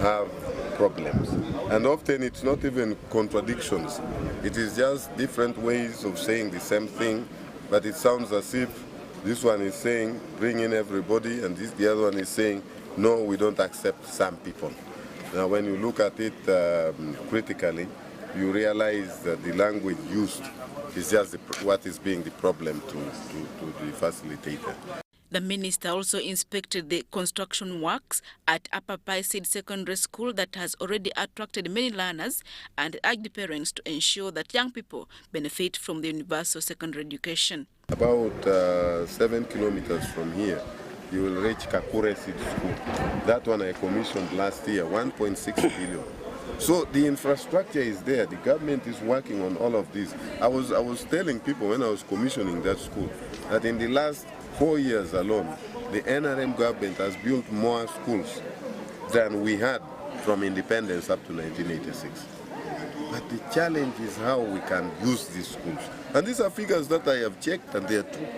have problems. And often it's not even contradictions. It is just different ways of saying the same thing, but it sounds as if this one is saying bring in everybody, and the other one is saying no, we don't accept some people. Now when you look at it critically, you realize that the language used is just what is being the problem to the facilitator.
The minister also inspected the construction works at Upper Paisid Secondary School that has already attracted many learners, and urged parents to ensure that young people benefit from the universal secondary education.
About 7 kilometers from here, you will reach Kakure Seed School. That one I commissioned last year, 1.6 billion. So the infrastructure is there. The government is working on all of this. I was telling people when I was commissioning that school that in the last 4 years alone, the NRM government has built more schools than we had from independence up to 1986. But the challenge is how we can use these schools. And these are figures that I have checked, and they are true.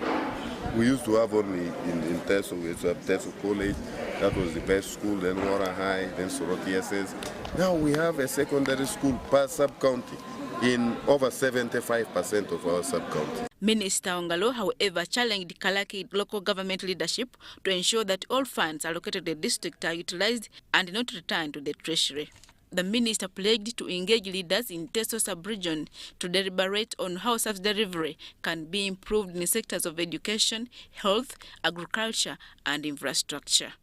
We used to have only in Teso, we used to have Teso College, that was the best school, then Wara High, then Soroti SS. Now we have a secondary school per sub-county in over 75% of our sub-counties.
Minister Ongalo, however, challenged Kalaki local government leadership to ensure that all funds allocated to the district are utilized and not returned to the treasury. The minister pledged to engage leaders in Teso sub-region to deliberate on how service delivery can be improved in sectors of education, health, agriculture, and infrastructure.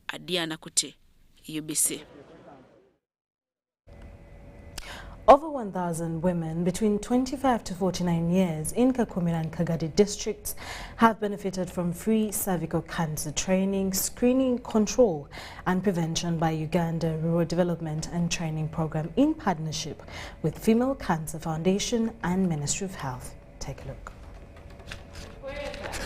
Adiana Kuti, UBC.
Over 1,000 women between 25 to 49 years in Kakumiro and Kagadi districts have benefited from free cervical cancer training, screening, control and prevention by Uganda Rural Development and Training Program in partnership with Female Cancer Foundation and Ministry of Health. Take a look.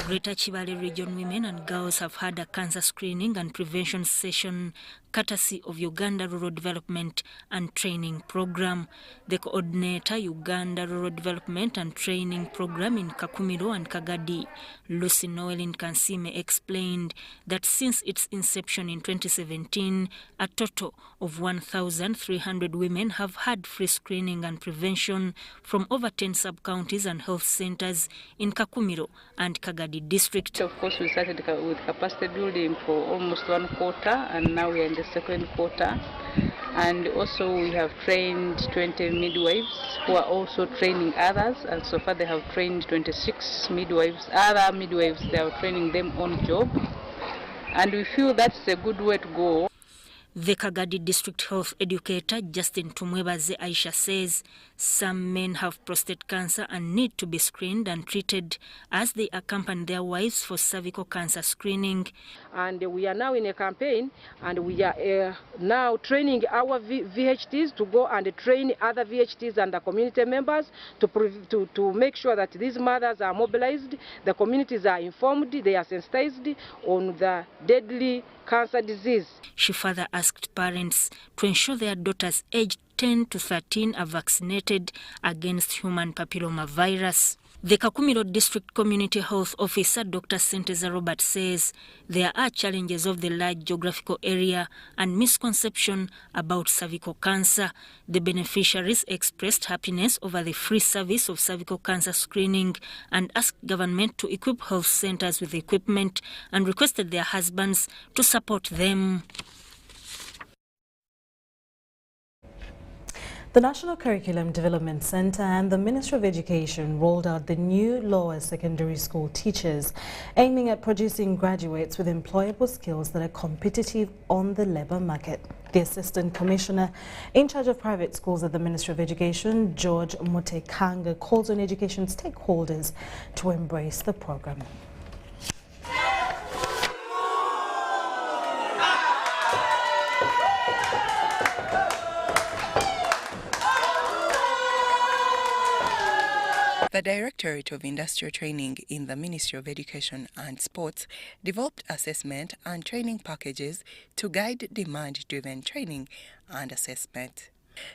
Greater Chibale region women and girls have had a cancer screening and prevention session courtesy of Uganda Rural Development and Training Program. The coordinator, Uganda Rural Development and Training Program in Kakumiro and Kagadi, Lucy Noelin Kansime, explained that since its inception in 2017, a total of 1,300 women have had free screening and prevention from over 10 sub-counties and health centers in Kakumiro and Kagadi district.
Of course, we started with capacity building for almost 1 quarter, and now we are in the second quarter. And also we have trained 20 midwives who are also training others, and so far they have trained 26 midwives. Other midwives, they are training them on job, and we feel that's a good way to go.
The Kagadi district health educator Justin Tumwebaze Aisha says some men have prostate cancer and need to be screened and treated as they accompany their wives for cervical cancer screening.
And we are now in a campaign, and we are now training our VHTs to go and train other VHTs and the community members to make sure that these mothers are mobilized, the communities are informed, they are sensitized on the deadly cancer disease.
She further asked parents to ensure their daughters aged 10 to 13 are vaccinated against human papillomavirus. The Kakumiro District Community Health Officer, Dr. Senteza Robert, says there are challenges of the large geographical area and misconception about cervical cancer. The beneficiaries expressed happiness over the free service of cervical cancer screening and asked government to equip health centers with equipment and requested their husbands to support them.
The National Curriculum Development Center and the Ministry of Education rolled out the new lower secondary school teachers, aiming at producing graduates with employable skills that are competitive on the labour market. The Assistant Commissioner in charge of private schools at the Ministry of Education, George Mutekanga, calls on education stakeholders to embrace the program.
The Directorate of Industrial Training in the Ministry of Education and Sports developed assessment and training packages to guide demand-driven training and assessment.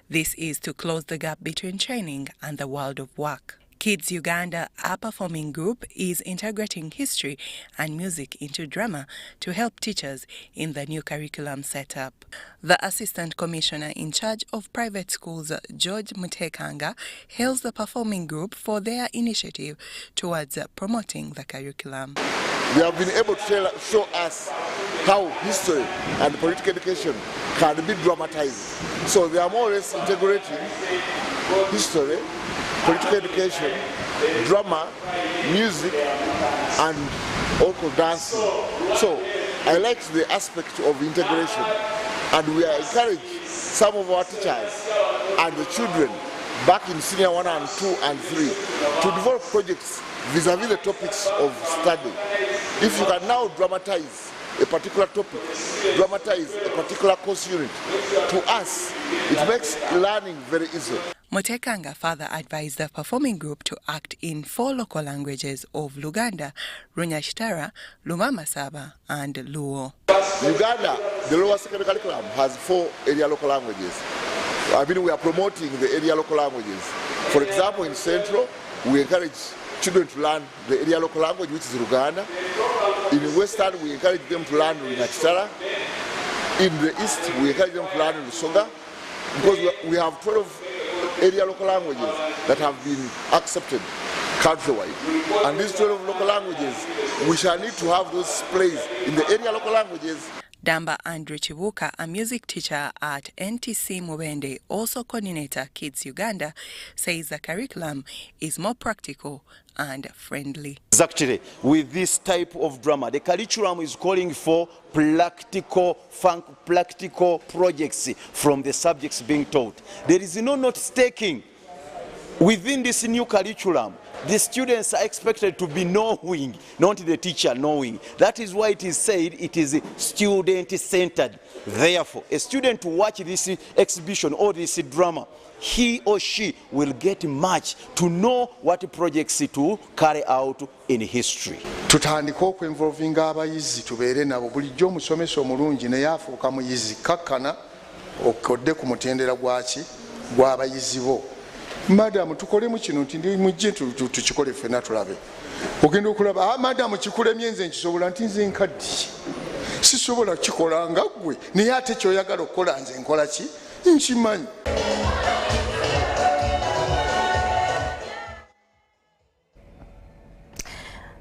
This is to close the gap between training and the world of work. Kids Uganda, a performing group, is integrating history and music into drama to help teachers in the new curriculum setup. The Assistant Commissioner in charge of private schools, George Mutekanga, hails the performing group for their initiative towards promoting the curriculum.
They have been able to show us how history and political education can be dramatized. So they are more or less integrating history, political education, drama, music, and also dancing. So I like the aspect of integration, and we are encouraging some of our teachers and the children back in senior 1 and 2 and 3 to develop projects vis-a-vis the topics of study. If you can now dramatize a particular topic, dramatize a particular course unit, to us, it makes learning very easy.
Mutekanga further advised the performing group to act in 4 local languages of Luganda, Runyashitara, Lumamasaba, and Luo.
Uganda, the lower secondary curriculum, has 4 area local languages. I mean, we are promoting the area local languages. For example, in Central, we encourage children to learn the area local language, which is Luganda. In the Western, we encourage them to learn Runyashitara. In the East, we encourage them to learn Lusoga, because we have 12 area local languages that have been accepted countrywide. And these 12 local languages, we shall need to have those plays in the area local languages.
Damba Andrew Chibuka, a music teacher at NTC Mubende, also coordinator Kids Uganda, says the curriculum is more practical and friendly.
Exactly. With this type of drama, the curriculum is calling for practical projects from the subjects being taught. There is no note-taking. Within this new curriculum, the students are expected to be knowing, not the teacher knowing. That is why it is said it is student-centered. Therefore, a student to watch this exhibition or this drama, he or she will get much to know what projects to carry out in history.
Tutandika okwenvolvinga abayizi tubeere nabo bulijjo omusomesa omulungi naye afuuka muyizi kakkana okodde ku mutendera gw'abayizi bo. Madam tukolemu kino nti ndi mujje tukikole ffenna tulabe. Ogenda okulaba madam kikulemye nze nkisobola nti nze nkaddi sisobola kikola nga ggwe naye ate kyoyagala okukola nze nkola ki nkimanyi.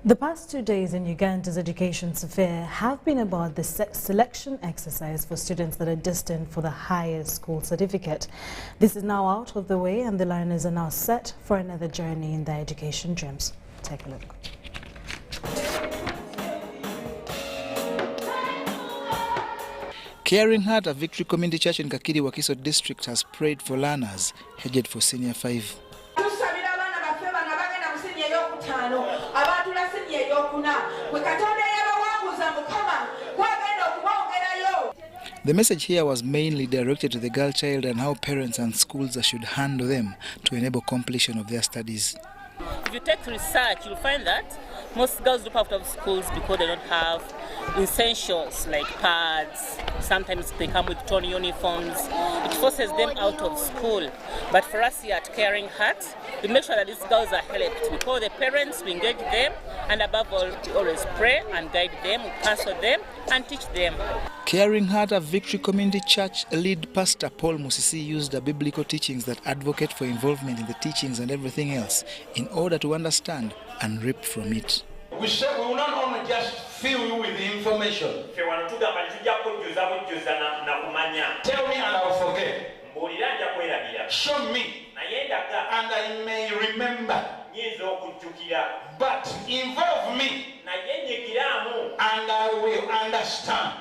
The past 2 days in Uganda's education fair have been about the selection exercise for students that are destined for the higher school certificate. This is now out of the way and the learners are now set for another journey in their education dreams. Take a look.
Caring Heart, a Victory Community Church in Kakiri Wakiso district, has prayed for learners headed for Senior 5. The message here was mainly directed to the girl child and how parents and schools should handle them to enable completion of their studies.
If you take research, you'll find that most girls drop out of schools because they don't have essentials like pads. Sometimes they come with torn uniforms. It forces them out of school. But for us here at Caring Heart, we make sure that these girls are helped. We call the parents, we engage them, and above all, we always pray and guide them, counsel them, and teach them.
Caring Heart, a Victory Community Church lead pastor Paul Musisi used the biblical teachings that advocate for involvement in the teachings and everything else in order to understand and reap from it.
We say we will not only just fill you with information. Tell me and I will forget. Show me and I may remember. But involve me and I will understand.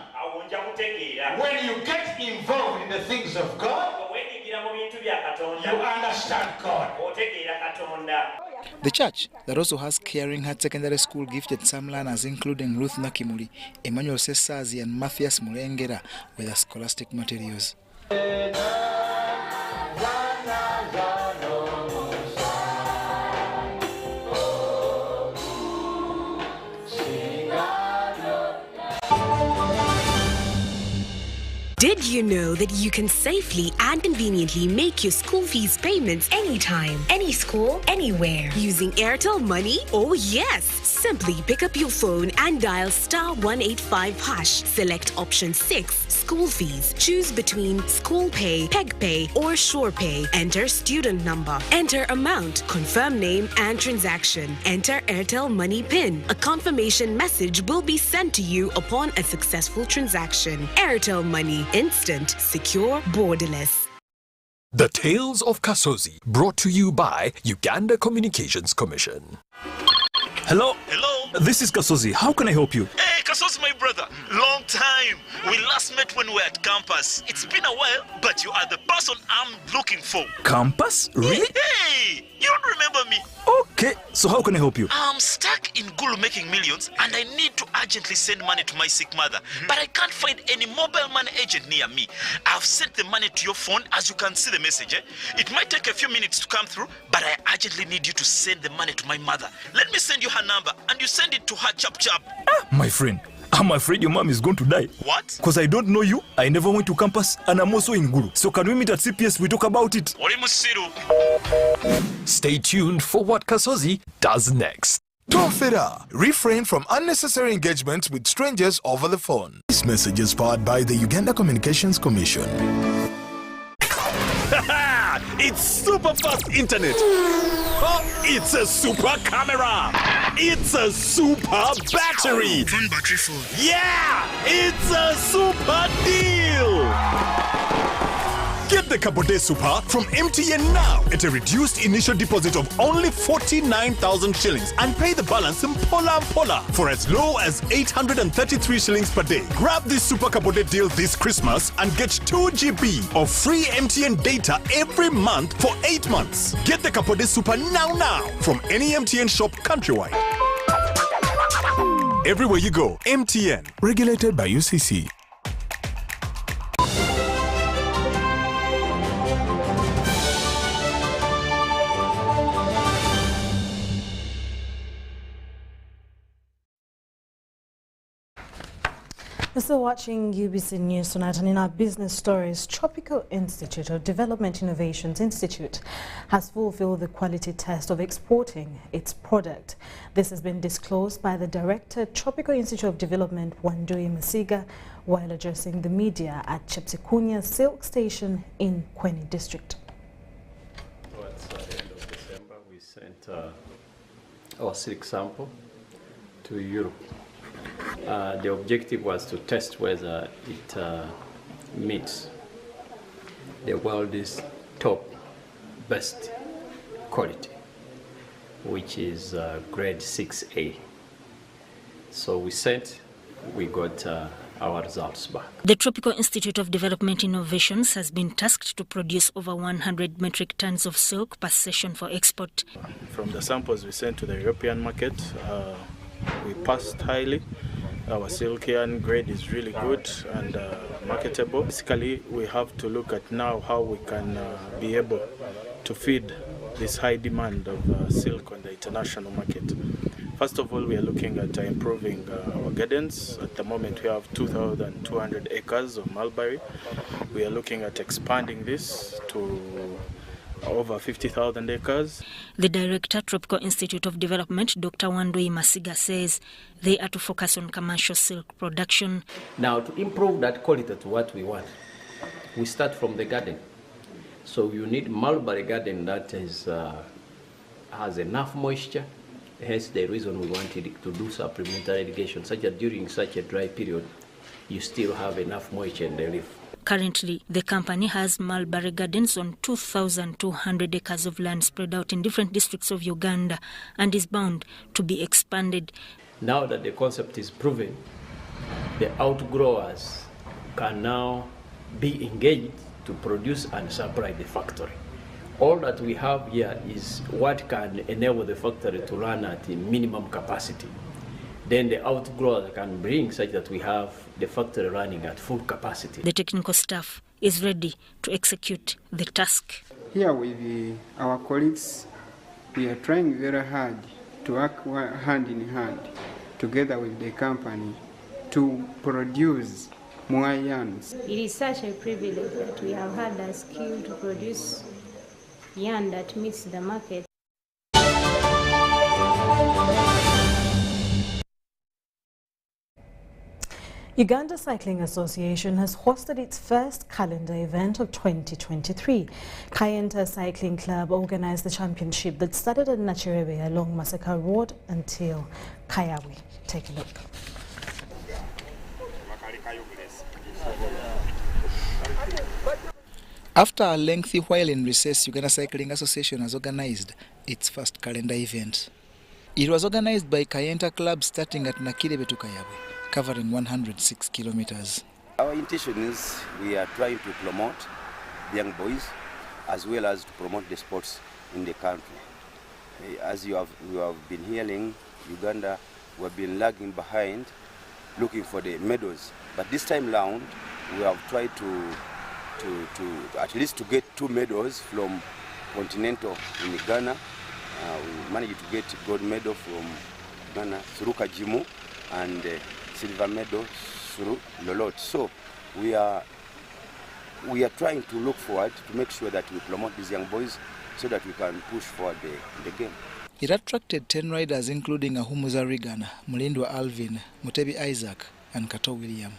When you get involved in the things of God, you understand God.
The church that also has Caring Heart Secondary School gifted some learners, including Ruth Nakimuli, Emmanuel Sesazi, and Matthias Mulengera, with the scholastic materials.
Did you know that you can safely and conveniently make your school fees payments anytime, any school, anywhere using Airtel Money? Oh yes! Simply pick up your phone and dial *185#. Select option 6, school fees. Choose between School Pay, Peg Pay, or Sure Pay. Enter student number. Enter amount, confirm name and transaction. Enter Airtel Money PIN. A confirmation message will be sent to you upon a successful transaction. Airtel Money. Instant, secure, borderless.
The Tales of Kasozi, brought to you by Uganda Communications Commission.
Hello? Hello? This is Kasozi. How can I help you?
Hey, Kasozi, my brother. Long time. We last met when we were at campus. It's been a while, but you are the person I'm looking for.
Campus? Really?
Hey, you don't remember me?
Okay, so how can I help you?
I'm stuck in Gulu making millions, and I need to urgently send money to my sick mother. But I can't find any mobile money agent near me. I've sent the money to your phone, as you can see the message. It might take a few minutes to come through, but I urgently need you to send the money to my mother. Let me send you her number, and you send it to her chap.
My friend, I'm afraid your mom is going to die.
What?
Because I don't know you, I never went to campus, and I'm also in Gulu. So can we meet at CPS, we talk about it?
Stay tuned for what Kasozi does next.
Tofera. Refrain from unnecessary engagements with strangers over the phone. This message is powered by the Uganda Communications Commission.
It's super fast internet. Oh, it's a super camera.
It's a super battery.
Phone battery full.
Yeah, it's a super deal. Get the Capote Super from MTN now at a reduced initial deposit of only 49,000 shillings and pay the balance in Pola for as low as 833 shillings per day. Grab this Super Capote deal this Christmas and get 2 GB of free MTN data every month for 8 months. Get the Capote Super now from any MTN shop countrywide. Everywhere you go, MTN. Regulated by UCC.
We're still watching UBC News tonight, and in our business stories, Tropical Institute of Development Innovations Institute has fulfilled the quality test of exporting its product. This has been disclosed by the director, Tropical Institute of Development, Wandui Masiga, while addressing the media at Chepsekunya Silk Station in Kweni District.
Towards the end of December, we sent our silk sample to Europe. The objective was to test whether it meets the world's top best quality, which is grade 6A. So we got our results back.
The Tropical Institute of Development Innovations has been tasked to produce over 100 metric tons of silk per session for export.
From the samples we sent to the European market, we passed highly. Our silk yarn grade is really good and marketable. Basically, we have to look at now how we can be able to feed this high demand of silk on the international market. First of all, we are looking at improving our gardens. At the moment, we have 2,200 acres of mulberry. We are looking at expanding this to over 50,000 acres.
The director, Tropical Institute of Development, Dr. Wandui Masiga, says they are to focus on commercial silk production.
Now, to improve that quality to what we want, we start from the garden. So you need mulberry garden that is, has enough moisture. Hence the reason we wanted to do supplementary irrigation, such that during such a dry period, you still have enough moisture in the leaf.
Currently, the company has mulberry gardens on 2,200 acres of land spread out in different districts of Uganda and is bound to be expanded.
Now that the concept is proven, the outgrowers can now be engaged to produce and supply the factory. All that we have here is what can enable the factory to run at a minimum capacity. Then the outgrowers can bring such that we have the factory running at full capacity.
The technical staff is ready to execute the task.
Here with our colleagues, we are trying very hard to work hand in hand together with the company to produce more yarns.
It is such a privilege that we have had the skill to produce yarn that meets the market.
Uganda Cycling Association has hosted its first calendar event of 2023. Kayenta Cycling Club organized the championship that started at Nachirebe along Masaka Road until Kayawe. Take a look.
After a lengthy while in recess, Uganda Cycling Association has organized its first calendar event. It was organized by Kayenta Club starting at Nakirebe to Kayawe, covering 106 kilometers.
Our intention is we are trying to promote the young boys as well as to promote the sports in the country. As you have been hearing, Uganda, we have been lagging behind looking for the medals. But this time round, we have tried to at least to get 2 medals from Continental in Ghana. We managed to get gold medal from Ghana through Kajimu and silver medal through Lolot. So we are trying to look forward to make sure that we promote these young boys so that we can push forward the game.
It attracted 10 riders including Ahumuza Regan, Mulindwa Alvin, Mutebi Isaac and Kato William.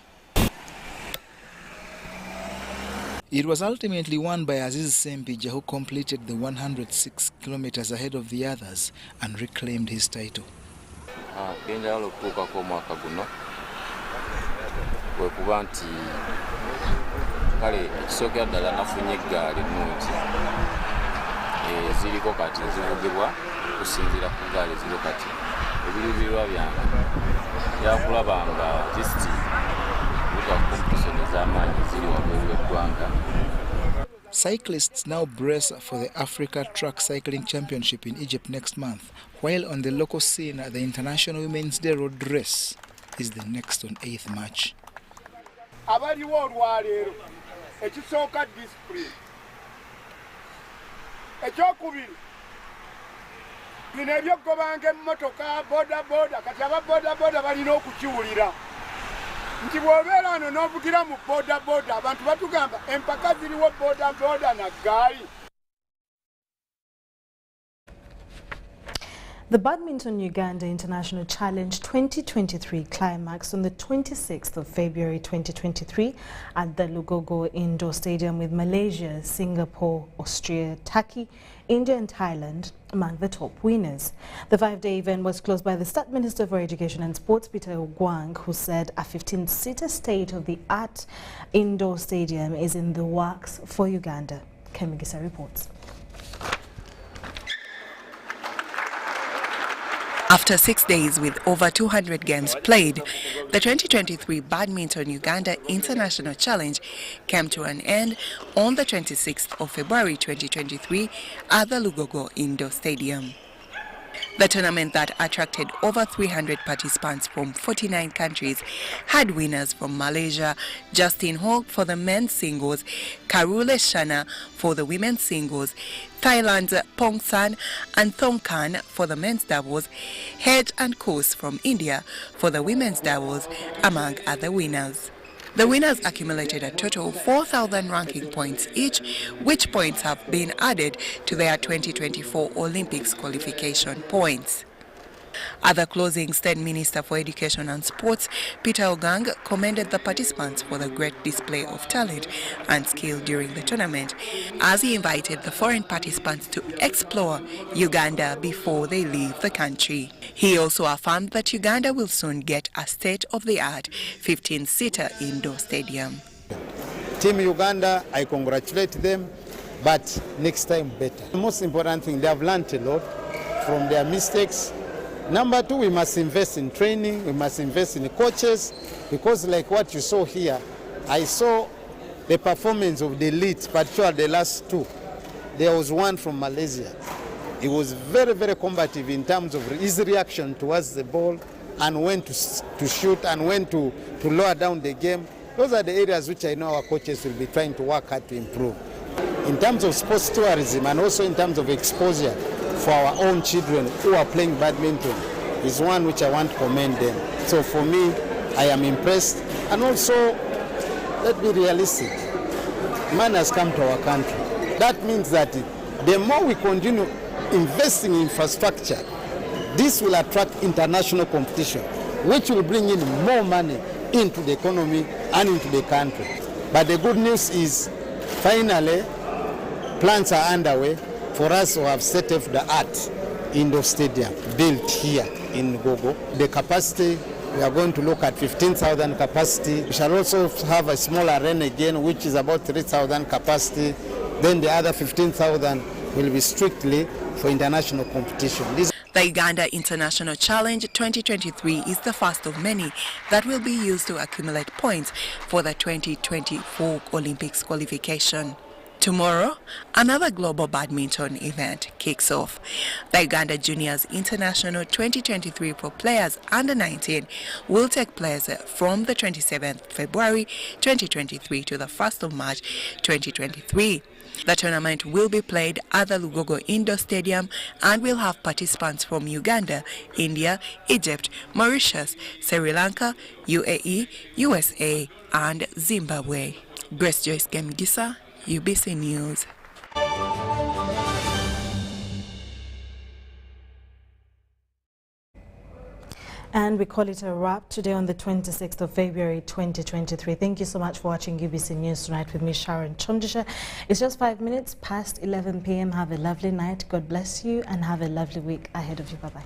It was ultimately won by Aziz Sempija, who completed the 106 kilometers ahead of the others and reclaimed his title.
Genjala okutuukako omwaka guno bwe kuba nti kale ekisookera ddala nafunye eggaali ennungi ziriko kati zivugibwa kusinziira ku ggaali ziriko kati ebiruubirirwa byange byakulaba nga disiti buga kompetishoni ez'amaanyi ziri wabweru w'eggwanga.
Cyclists now brace for the Africa Track Cycling Championship in Egypt next month, while on the local scene, the International Women's Day Road Race is the next on 8th March.
Abaliwo olwaleero ekisooka discipline ekyokubiri bino ebyokugobanga emmotoka bodaboda kati aba bodaboda balina okukiwulira nti bw'obeera wano n'ovugira mu bodaboda abantu batugamba empaka ziriwo bodaboda na ggaali.
The Badminton Uganda International Challenge 2023 climaxed on the 26th of February 2023 at the Lugogo Indoor Stadium with Malaysia, Singapore, Austria, Turkey, India and Thailand among the top winners. The 5-day event was closed by the State Minister for Education and Sports, Peter Ogwang, who said a 15-seater state-of-the-art indoor stadium is in the works for Uganda. Kyomugisha reports.
After 6 days with over 200 games played, the 2023 Badminton Uganda International Challenge came to an end on the 26th of February 2023 at the Lugogo Indoor Stadium. The tournament that attracted over 300 participants from 49 countries had winners from Malaysia, Justin Hogg for the men's singles, Karule Shana for the women's singles, Thailand's Pongsan and Thongkan for the men's doubles, Hedge and Kos from India for the women's doubles, among other winners. The winners accumulated a total of 4,000 ranking points each, which points have been added to their 2024 Olympics qualification points. At the closing, State Minister for Education and Sports, Peter Ogwang, commended the participants for the great display of talent and skill during the tournament, as he invited the foreign participants to explore Uganda before they leave the country. He also affirmed that Uganda will soon get a state-of-the-art 15-seater indoor stadium.
Team Uganda, I congratulate them, but next time better. The most important thing, they have learned a lot from their mistakes. Number two, we must invest in training, we must invest in coaches, because like what you saw here, I saw the performance of the elite, particularly the last two. There was one from Malaysia. He was very, very combative in terms of his reaction towards the ball and when to shoot and when to lower down the game. Those are the areas which I know our coaches will be trying to work hard to improve. In terms of sports tourism and also in terms of exposure for our own children who are playing badminton is one which I want to commend them. So for me, I am impressed. And also, let's be realistic. Man has come to our country. That means that the more we continue investing in infrastructure, this will attract international competition, which will bring in more money into the economy and into the country. But the good news is, finally, plans are underway for us to have state-of-the-art indoor stadium built here in Gogo. The capacity, we are going to look at 15,000 capacity. We shall also have a small arena again, which is about 3,000 capacity. Then the other 15,000 will be strictly for international competition.
The Uganda International Challenge 2023 is the first of many that will be used to accumulate points for the 2024 Olympics qualification. Tomorrow, another global badminton event kicks off. The Uganda Juniors International 2023 for players under 19 will take place from the 27th February 2023 to the 1st of March 2023. The tournament will be played at the Lugogo Indoor Stadium and will have participants from Uganda, India, Egypt, Mauritius, Sri Lanka, UAE, USA, and Zimbabwe. Grace Joyce Kyomugisha, UBC News.
And we call it a wrap today on the 26th of February 2023. Thank you so much for watching UBC News Tonight with me, Sharon Kyomugisha. It's just 5 minutes past 11 p.m. Have a lovely night. God bless you and have a lovely week ahead of you. Bye-bye.